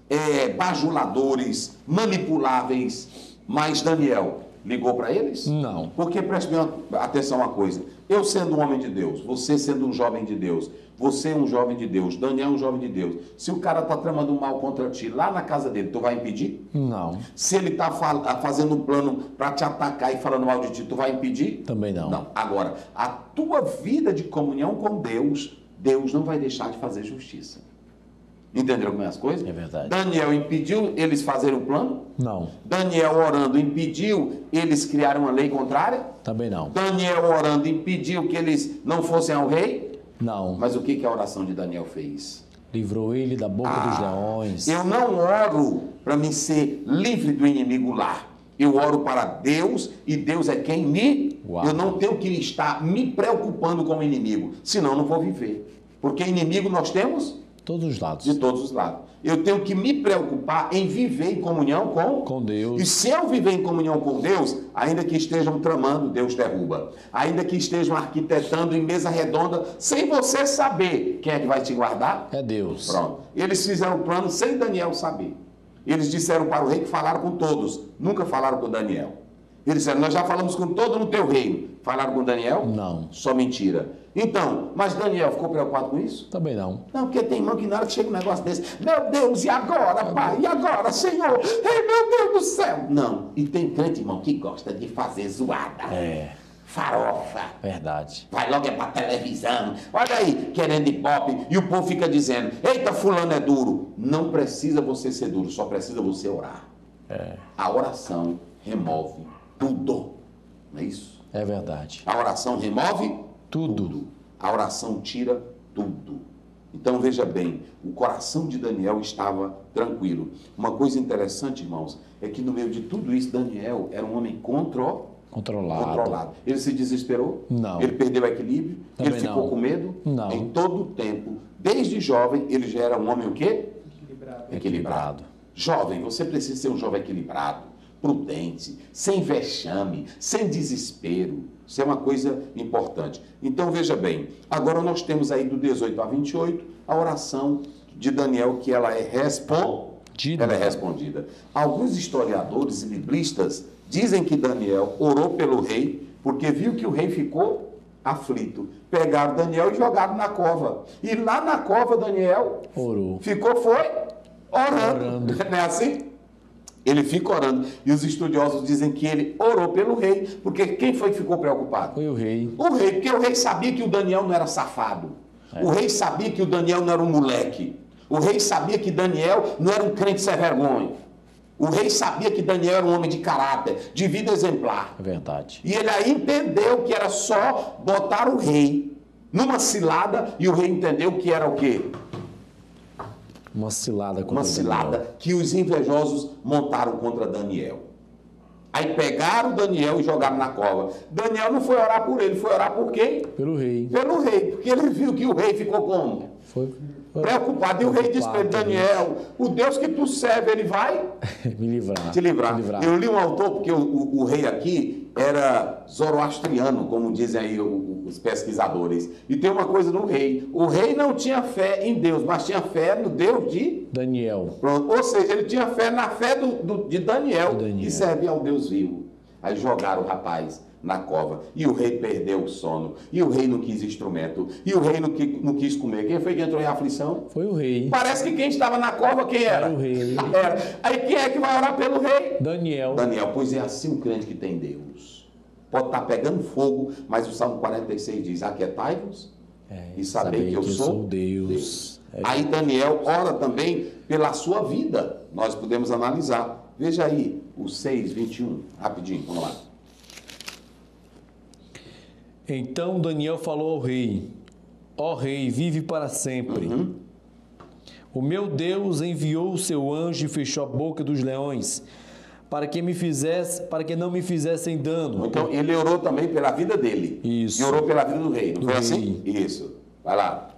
bajuladores, manipuláveis. Mas Daniel ligou para eles? Não. Porque preste bem atenção a uma coisa. Eu sendo um homem de Deus, você sendo um jovem de Deus, você é um jovem de Deus, Daniel é um jovem de Deus. Se o cara está tramando um mal contra ti lá na casa dele, tu vai impedir? Não. Se ele está fazendo um plano para te atacar e falando mal de ti, tu vai impedir? Também não. Não. Agora, a tua vida de comunhão com Deus, Deus não vai deixar de fazer justiça. Entenderam como é as coisas? É verdade. Daniel impediu eles fazerem o plano? Não. Daniel orando impediu eles criarem uma lei contrária? Também não. Daniel orando impediu que eles não fossem ao rei? Não. Mas o que a oração de Daniel fez? Livrou ele da boca dos leões. Eu não oro para me ser livre do inimigo lá. Eu oro para Deus e Deus é quem me... Uau. Eu não tenho que estar me preocupando com o inimigo, senão eu não vou viver. Porque inimigo nós temos... Todos os lados. De todos os lados. Eu tenho que me preocupar em viver em comunhão com Deus. E se eu viver em comunhão com Deus, ainda que estejam tramando, Deus derruba. Ainda que estejam arquitetando em mesa redonda, sem você saber, quem é que vai te guardar? É Deus. Pronto. Eles fizeram o plano sem Daniel saber. Eles disseram para o rei que falaram com todos, nunca falaram com Daniel. Eles disseram, nós já falamos com todo no teu reino. Falaram com Daniel? Não. Só mentira. Então, mas Daniel ficou preocupado com isso? Também não. Não, porque tem irmão que na hora que chega um negócio desse, meu Deus, e agora, pai? E agora, Senhor? Ei, meu Deus do céu! Não. E tem crente, irmão, que gosta de fazer zoada. Farofa. Verdade. Vai logo pra televisão. Olha aí, querendo ibope. E o povo fica dizendo, eita, fulano é duro. Não precisa você ser duro, só precisa você orar. A oração remove tudo. Não é isso? É verdade. A oração remove tudo. A oração tira tudo. Então veja bem, o coração de Daniel estava tranquilo. Uma coisa interessante, irmãos, é que no meio de tudo isso, Daniel era um homem controlado. Ele se desesperou? Não. Ele perdeu o equilíbrio? Também ele ficou não. com medo? Não. Em todo o tempo, desde jovem, ele já era um homem o quê? Equilibrado. Jovem, você precisa ser um jovem equilibrado, prudente, sem vexame, sem desespero. Isso é uma coisa importante. Então, veja bem, agora nós temos aí do 18 a 28 a oração de Daniel, que ela é respondida. Alguns historiadores e biblistas dizem que Daniel orou pelo rei, porque viu que o rei ficou aflito. Pegaram Daniel e jogaram na cova. E lá na cova, Daniel Orou. foi orando. Não é assim? Ele fica orando. E os estudiosos dizem que ele orou pelo rei, porque quem foi que ficou preocupado? Foi o rei. O rei, porque o rei sabia que o Daniel não era safado. O rei sabia que o Daniel não era um moleque. O rei sabia que Daniel não era um crente sem vergonha. O rei sabia que Daniel era um homem de caráter, de vida exemplar. É verdade. E ele aí entendeu que era só botar o rei numa cilada, e o rei entendeu que era o quê? Uma cilada contra Uma cilada que os invejosos montaram contra Daniel. Aí pegaram Daniel e jogaram na cova. Daniel não foi orar por ele, foi orar por quem? Pelo rei. Pelo rei, porque ele viu que o rei ficou como? Foi preocupado. E o rei disse para ele, Daniel, o Deus que tu serve, ele vai me livrar. te livrar. Eu li um autor, porque o rei aqui era zoroastriano, como dizem aí os pesquisadores. E tem uma coisa no rei. O rei não tinha fé em Deus, mas tinha fé no Deus de Daniel. Pronto. Ou seja, ele tinha fé na fé de Daniel, que servia ao Deus vivo. Aí jogaram o rapaz na cova. E o rei perdeu o sono. E o rei não quis instrumento. E o rei não quis comer. Quem foi que entrou em aflição? Foi o rei. Parece que quem estava na cova, quem era? Era o rei. Era. Aí quem é que vai orar pelo rei? Daniel. Daniel, pois é assim o crente que tem Deus. Pode estar pegando fogo, mas o Salmo 46 diz, aquietai-vos e sabei que eu sou Deus. Aí Daniel ora também pela sua vida. Nós podemos analisar. Veja aí o 6:21, rapidinho, vamos lá. Então Daniel falou ao rei, ó rei, vive para sempre. O meu Deus enviou o seu anjo e fechou a boca dos leões, para que não me fizessem dano. Então ele orou também pela vida dele. Isso. E orou pela vida do rei, não foi assim? Isso. Vai lá.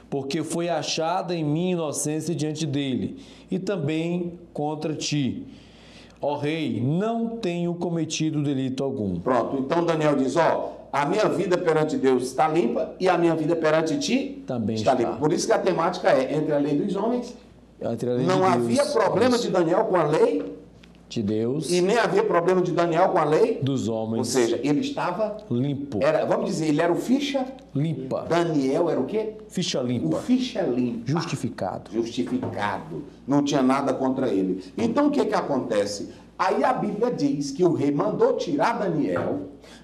Porque foi achada em mim inocência diante dele, e também contra ti. Ó rei, não tenho cometido delito algum. Pronto, então Daniel diz, a minha vida perante Deus está limpa e a minha vida perante ti também está limpa. Por isso que a temática é entre a lei dos homens. Não havia problema de Daniel com a lei de Deus e nem havia problema de Daniel com a lei dos homens. Ou seja, ele estava limpo. Vamos dizer, ele era o ficha limpa. Daniel era o quê? Ficha limpa. O ficha limpa. Justificado. Não tinha nada contra ele. Então o que acontece? Aí a Bíblia diz que o rei mandou tirar Daniel.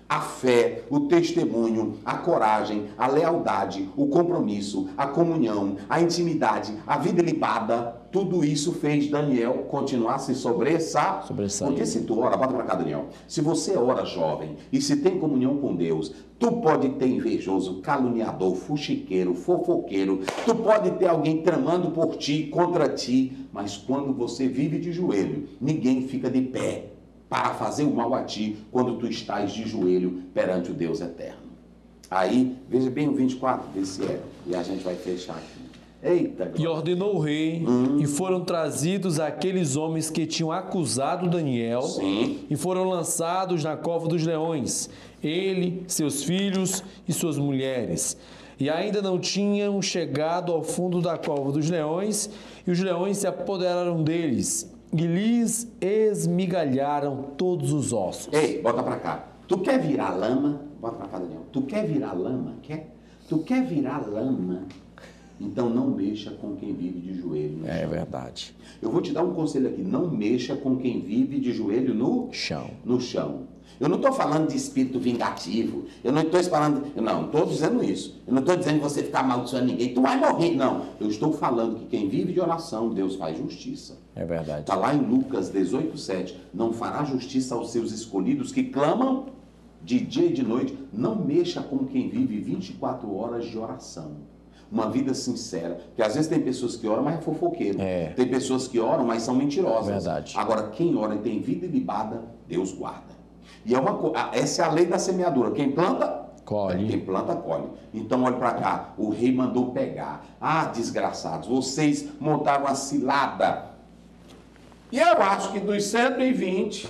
A fé, o testemunho, a coragem, a lealdade, o compromisso, a comunhão, a intimidade, a vida ilibada, tudo isso fez Daniel continuar a se sobressair. Porque se tu ora, bota pra cá, Daniel, se você ora jovem e se tem comunhão com Deus, tu pode ter invejoso, caluniador, fuxiqueiro, fofoqueiro, tu pode ter alguém tramando por ti, contra ti, mas quando você vive de joelho, ninguém fica de pé para fazer o mal a ti quando tu estás de joelho perante o Deus eterno. Aí, veja bem o 24, vê se é, e a gente vai fechar aqui. Eita, e ordenou o rei, e foram trazidos aqueles homens que tinham acusado Daniel, Sim. e foram lançados na cova dos leões, ele, seus filhos e suas mulheres. E ainda não tinham chegado ao fundo da cova dos leões, e os leões se apoderaram deles, e lhes esmigalharam todos os ossos. Ei, bota pra cá. Tu quer virar lama? Bota pra cá, Daniel. Tu quer virar lama? Quer? Tu quer virar lama? Então não mexa com quem vive de joelho no chão. É verdade. Eu vou te dar um conselho aqui. Não mexa com quem vive de joelho no chão. Eu não estou falando de espírito vingativo. Eu não estou falando... Não estou dizendo isso. Eu não estou dizendo que você ficar amaldiçoando ninguém. Tu vai morrer. Não. Eu estou falando que quem vive de oração, Deus faz justiça. É verdade. Está lá em Lucas 18:7. Não fará justiça aos seus escolhidos que clamam de dia e de noite. Não mexa com quem vive 24 horas de oração. Uma vida sincera. Porque às vezes tem pessoas que oram, mas é fofoqueiro. Tem pessoas que oram, mas são mentirosas. Verdade. Agora, quem ora e tem vida ilibada, Deus guarda. E essa é a lei da semeadura. Quem planta, colhe. Quem planta, colhe. Então, olha para cá. O rei mandou pegar. Ah, desgraçados, vocês montaram uma cilada. E eu acho que dos 120...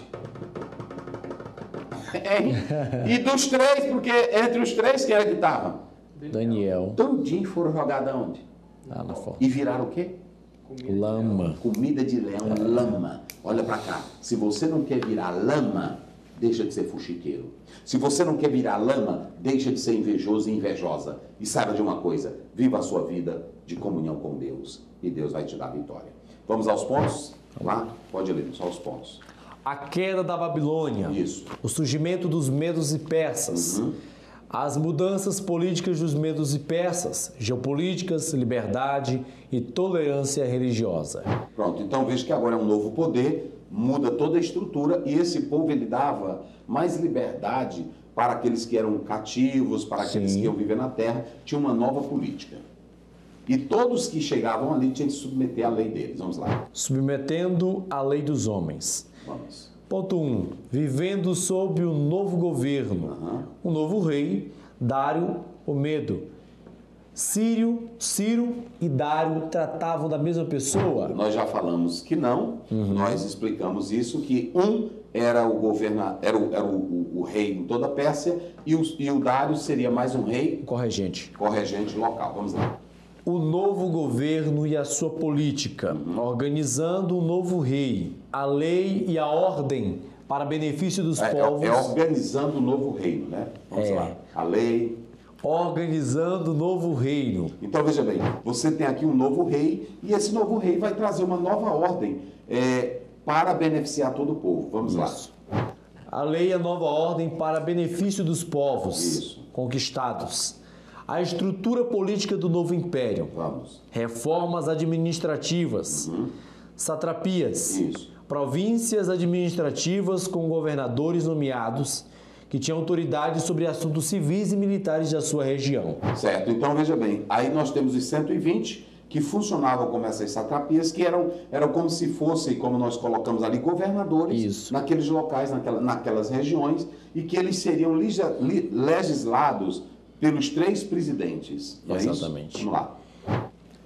e dos 3, porque entre os 3, quem era que estava? Daniel. Todinho foram jogados aonde? Lá na fora. E viraram o quê? Lama. Comida de leão, lama. Olha pra cá. Se você não quer virar lama, deixa de ser fuxiqueiro. Se você não quer virar lama, deixa de ser invejoso e invejosa. E saiba de uma coisa, viva a sua vida de comunhão com Deus. E Deus vai te dar a vitória. Vamos aos pontos? Lá? Pode ler, só os pontos. A queda da Babilônia. Isso. O surgimento dos medos e persas. As mudanças políticas dos medos e persas, geopolíticas, liberdade e tolerância religiosa. Pronto, então veja que agora é um novo poder, muda toda a estrutura e esse povo ele dava mais liberdade para aqueles que eram cativos, para aqueles que iam viver na terra, tinha uma nova política. E todos que chegavam ali tinham que submeter à lei deles. Vamos lá. Submetendo a lei dos homens. Vamos. Ponto 1. Vivendo sob o novo governo. O novo rei, Dário o Medo. Ciro e Dário tratavam da mesma pessoa? Nós já falamos que não, nós explicamos isso, que um era o rei em toda a Pérsia e o Dário seria mais um rei corregente local. Vamos lá. O novo governo e a sua política, organizando o novo rei, a lei e a ordem para benefício dos povos. Organizando o novo reino, né? Vamos lá. A lei. Organizando o novo reino. Então, veja bem, você tem aqui um novo rei e esse novo rei vai trazer uma nova ordem para beneficiar todo o povo. Vamos lá. A lei e a nova ordem para benefício dos povos Isso. conquistados. A estrutura política do novo império. Vamos. Reformas administrativas. Satrapias. Isso. Províncias administrativas com governadores nomeados que tinham autoridade sobre assuntos civis e militares da sua região. Certo. Então, veja bem, aí nós temos os 120 que funcionavam como essas satrapias, que eram como se fossem, como nós colocamos ali, governadores naqueles locais, naquelas regiões, e que eles seriam legislados pelos 3 presidentes. Exatamente. Vamos lá.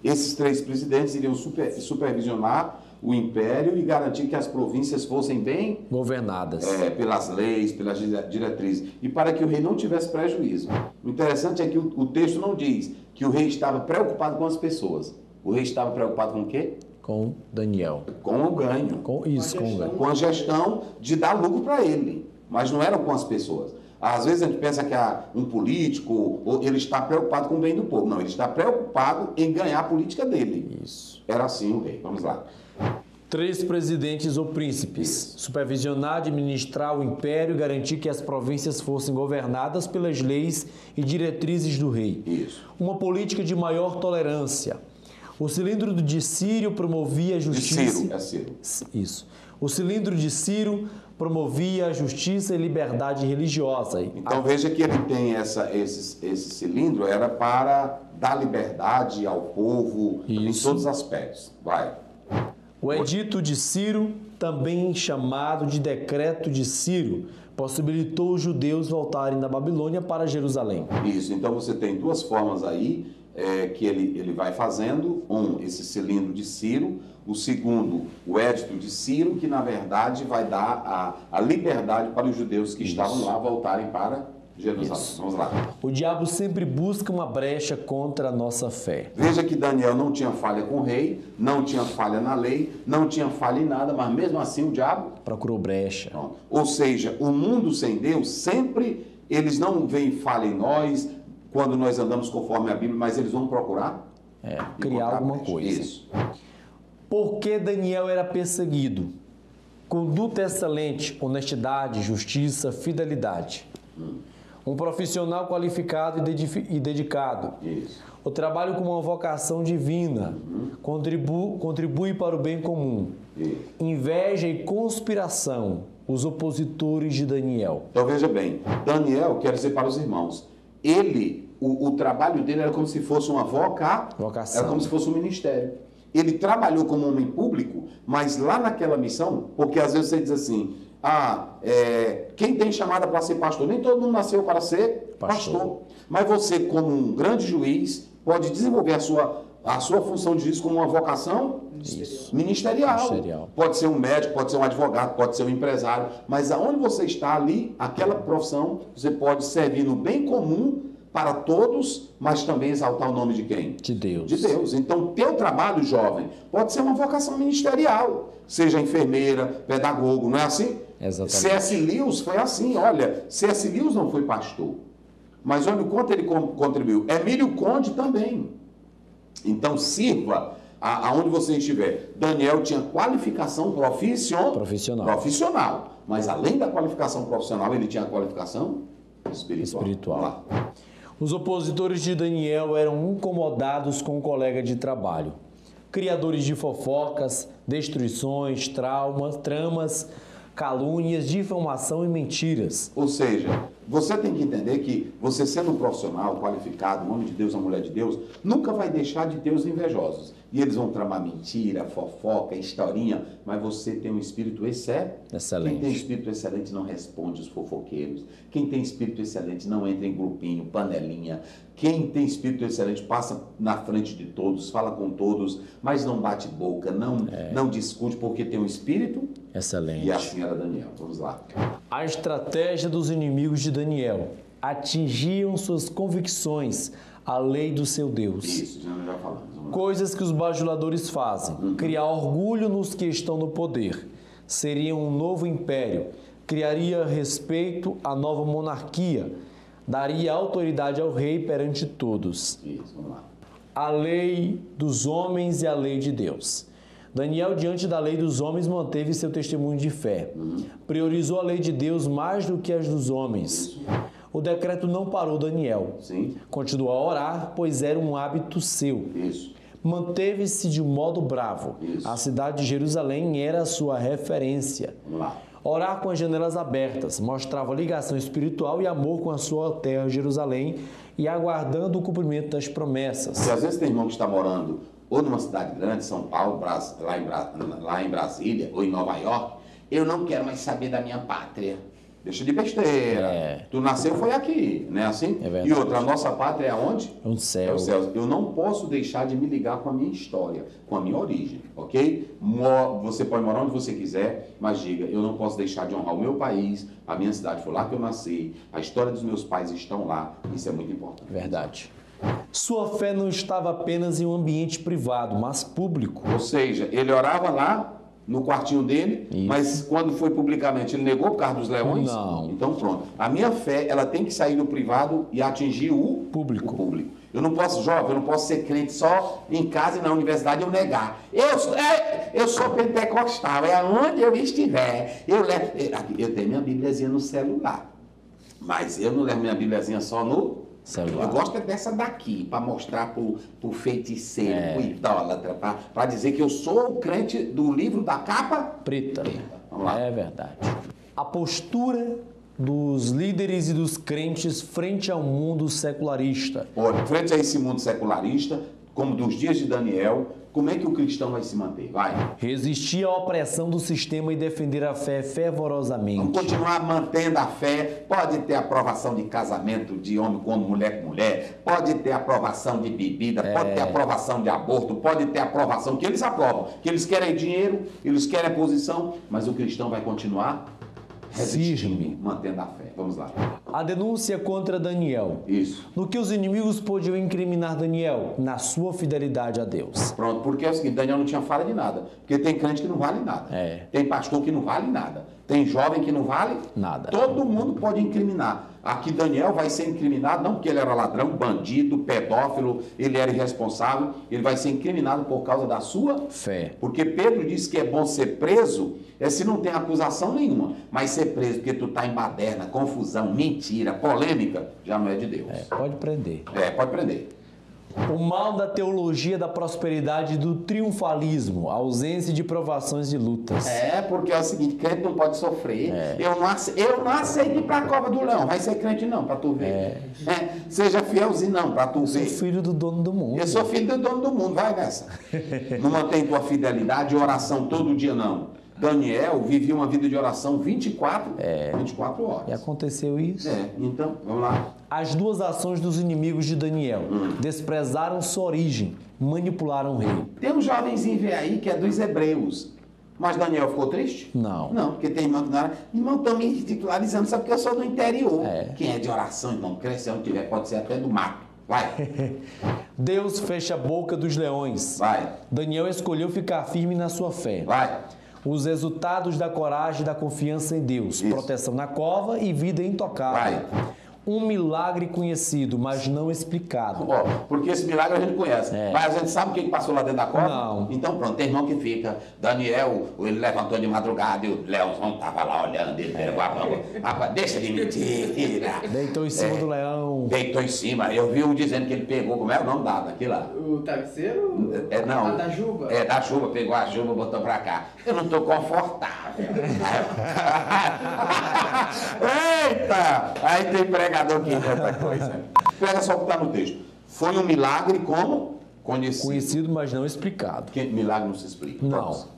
Esses 3 presidentes iriam supervisionar o império e garantir que as províncias fossem bem governadas pelas leis, pelas diretrizes, e para que o rei não tivesse prejuízo. O interessante é que o texto não diz que o rei estava preocupado com as pessoas. O rei estava preocupado com o quê? Com Daniel. Com o ganho. Com o ganho. Com a gestão de dar lucro para ele, mas não era com as pessoas. Às vezes a gente pensa que um político, ele está preocupado com o bem do povo. Não, ele está preocupado em ganhar a política dele. Isso. Era assim o rei. Vamos lá. 3 presidentes ou príncipes. Supervisionar, administrar o império e garantir que as províncias fossem governadas pelas leis e diretrizes do rei. Isso. Uma política de maior tolerância. O cilindro de Ciro promovia a justiça... De Ciro. Isso. O cilindro de Ciro promovia a justiça e liberdade religiosa. Então veja que ele tem esse cilindro, era para dar liberdade ao povo em todos os aspectos. Vai. O edito de Ciro, também chamado de decreto de Ciro, possibilitou os judeus voltarem da Babilônia para Jerusalém. Isso, então você tem 2 formas aí que ele vai fazendo. Esse cilindro de Ciro. O segundo, o edito de Ciro, que na verdade vai dar a liberdade para os judeus que estavam lá voltarem para Jerusalém. Vamos lá. O diabo sempre busca uma brecha contra a nossa fé. Veja que Daniel não tinha falha com o rei, não tinha falha na lei, não tinha falha em nada, mas mesmo assim o diabo procurou brecha. Ou seja, o mundo sem Deus, sempre eles não veem falha em nós quando nós andamos conforme a Bíblia, mas eles vão procurar criar alguma coisa. Isso. Por que Daniel era perseguido? Conduta excelente, honestidade, justiça, fidelidade. Um profissional qualificado e dedicado. Isso. O trabalho com uma vocação divina. Contribui para o bem comum. Isso. Inveja e conspiração. Os opositores de Daniel. Então veja bem, Daniel, quero dizer para os irmãos, o trabalho dele era como se fosse uma vocação. Era como se fosse um ministério. Ele trabalhou como homem público, mas lá naquela missão, porque às vezes você diz assim, quem tem chamada para ser pastor? Nem todo mundo nasceu para ser pastor. Mas você, como um grande juiz, pode desenvolver a sua função de juiz como uma vocação ministerial. Pode ser um médico, pode ser um advogado, pode ser um empresário, mas aonde você está ali, aquela profissão, você pode servir no bem comum para todos, mas também exaltar o nome de quem? De Deus. De Deus. Então, teu trabalho, jovem, pode ser uma vocação ministerial. Seja enfermeira, pedagogo, não é assim? Exatamente. C.S. Lewis foi assim, olha, C.S. Lewis não foi pastor, mas olha o quanto ele contribuiu. Emílio Conde também. Então, sirva aonde você estiver. Daniel tinha qualificação profissional, mas além da qualificação profissional, ele tinha a qualificação espiritual. Os opositores de Daniel eram incomodados com o colega de trabalho. Criadores de fofocas, destruições, tramas, calúnias, difamação e mentiras. Ou seja, Você tem que entender que você sendo um profissional qualificado, um homem de Deus, uma mulher de Deus, nunca vai deixar de ter os invejosos. E eles vão tramar mentira, fofoca, historinha, mas você tem um espírito excelente. Quem tem espírito excelente não responde os fofoqueiros. Quem tem espírito excelente não entra em grupinho, panelinha. Quem tem espírito excelente passa na frente de todos, fala com todos, mas não bate boca, não discute, porque tem um espírito excelente. E assim era Daniel. Vamos lá. A estratégia dos inimigos de Daniel: atingiam suas convicções, a lei do seu Deus. Isso, já falamos. Coisas que os bajuladores fazem: criar orgulho nos que estão no poder. Seria um novo império, criaria respeito à nova monarquia, daria autoridade ao rei perante todos. Isso, vamos lá. A lei dos homens e a lei de Deus. Daniel, diante da lei dos homens, manteve seu testemunho de fé. Priorizou a lei de Deus mais do que as dos homens. Isso. O decreto não parou Daniel. Sim. Continuou a orar, pois era um hábito seu. Isso. Manteve-se de modo bravo. Isso. A cidade de Jerusalém era a sua referência. Vamos lá. Orar com as janelas abertas mostrava ligação espiritual e amor com a sua terra, Jerusalém, e aguardando o cumprimento das promessas. Se às vezes tem irmão que está morando ou numa cidade grande, São Paulo, lá em Brasília, ou em Nova York, eu não quero mais saber da minha pátria. Deixa de besteira. Tu nasceu foi aqui, não é assim? É verdade. E outra, a nossa pátria é aonde? No céu. É o céu. Eu não posso deixar de me ligar com a minha história, com a minha origem, ok? Você pode morar onde você quiser, mas diga, eu não posso deixar de honrar o meu país, a minha cidade, foi lá que eu nasci, a história dos meus pais estão lá, isso é muito importante. Verdade. Sua fé não estava apenas em um ambiente privado, mas público. Ou seja, ele orava lá no quartinho dele, Isso. mas quando foi publicamente, ele negou por causa dos leões? Não. Então pronto. A minha fé, ela tem que sair do privado e atingir o Público. Eu não posso, jovem, eu não posso ser crente só em casa e na universidade eu negar. Eu sou pentecostal, é aonde eu estiver. Eu tenho minha Bíbliazinha no celular, mas eu não levo minha Bíbliazinha só no celular. Eu gosto dessa daqui, para mostrar pro feiticeiro, pro idólatra, para dizer que eu sou o crente do livro da capa preta. Vamos lá. É verdade. A postura dos líderes e dos crentes frente ao mundo secularista. Olha, frente a esse mundo secularista, como dos dias de Daniel, como é que o cristão vai se manter? Vai. Resistir à opressão do sistema e defender a fé fervorosamente. Vamos continuar mantendo a fé. Pode ter aprovação de casamento de homem com homem, mulher com mulher. Pode ter aprovação de bebida. Pode ter aprovação de aborto. Pode ter aprovação que eles aprovam. Que eles querem dinheiro, eles querem posição. Mas o cristão vai continuar resistindo, mantendo a fé. Vamos lá. A denúncia contra Daniel. Isso. No que os inimigos podiam incriminar Daniel? Na sua fidelidade a Deus. Pronto, porque é o seguinte, Daniel não tinha fala de nada. Porque tem crente que não vale nada. Tem pastor que não vale nada. Tem jovem que não vale nada. Todo mundo pode incriminar. Aqui Daniel vai ser incriminado, não porque ele era ladrão, bandido, pedófilo, ele era irresponsável, ele vai ser incriminado por causa da sua fé. Porque Pedro disse que é bom ser preso, se não tem acusação nenhuma, mas ser preso porque tu está em baderna, confusão, mentira, polêmica, já não é de Deus. Pode prender. Pode prender. O mal da teologia da prosperidade e do triunfalismo, a ausência de provações e lutas. Porque é o seguinte, crente não pode sofrer. Eu não aceito ir para a cova do leão. Vai ser crente não, para tu ver. Seja fielzinho não, para tu ver. Eu sou filho do dono do mundo. Eu sou filho do dono do mundo, vai nessa. Não mantém tua fidelidade, oração todo dia não. Daniel vivia uma vida de oração 24 horas. E aconteceu isso? Então, vamos lá. As duas ações dos inimigos de Daniel. Desprezaram sua origem, manipularam o rei. Tem um jovenzinho velho aí que é dos hebreus. Mas Daniel ficou triste? Não. Não, porque tem irmão que não era. Irmão, estão me ridicularizando, só porque eu sou do interior. Quem é de oração, irmão, cresce onde tiver, pode ser até do mato. Vai. Deus fecha a boca dos leões. Vai. Daniel escolheu ficar firme na sua fé. Vai. Os resultados da coragem e da confiança em Deus. Isso. Proteção na cova e vida intocável. Vai. Um milagre conhecido, mas não explicado. Porque esse milagre a gente conhece. Mas a gente sabe o que passou lá dentro da cova? Não. Então pronto, tem irmão que fica. Daniel, ele levantou de madrugada e o Leozão estava lá olhando, ele pegou a mão. Rapaz, deixa de mentira. Deitou em cima do leão. Deitou em cima. Eu vi um dizendo que ele pegou, como é o nome daquilo lá? O travesseiro? Não. A da Juba? Da Juba, pegou a Juba, botou pra cá. Eu não tô confortável. Eita! Aí tem pregador que inventa coisa. Pega só o que tá no texto. Foi um milagre como? Conhecido, mas não explicado. Milagre não se explica. Não. Vamos.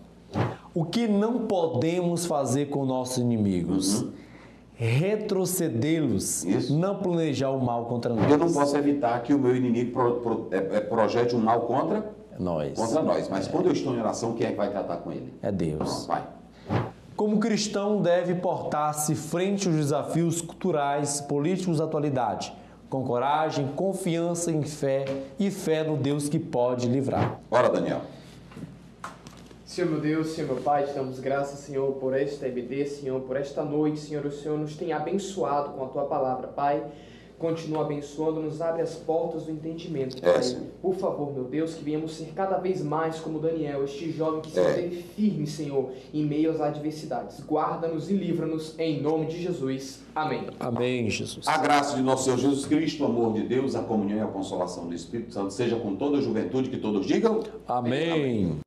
O que não podemos fazer com nossos inimigos? Retrocedê-los, não planejar o mal contra nós. Eu não posso evitar que o meu inimigo projete um mal contra nós. Mas quando eu estou em oração, quem é que vai tratar com ele? É Deus. Pai. Como cristão deve portar-se frente aos desafios culturais, políticos da atualidade, com coragem, confiança em fé e fé no Deus que pode livrar. Ora, Daniel. Senhor meu Deus, Senhor meu Pai, te damos graças, Senhor, por esta EBD, Senhor, por esta noite, Senhor, o Senhor nos tem abençoado com a Tua palavra, Pai. Continua abençoando, nos abre as portas do entendimento, Pai. Por favor, meu Deus, que venhamos ser cada vez mais como Daniel, este jovem que se manteve firme, Senhor, em meio às adversidades. Guarda-nos e livra-nos, em nome de Jesus. Amém. Amém, Jesus. A graça de nosso Senhor Jesus Cristo, o amor de Deus, a comunhão e a consolação do Espírito Santo seja com toda a juventude, que todos digam. Amém.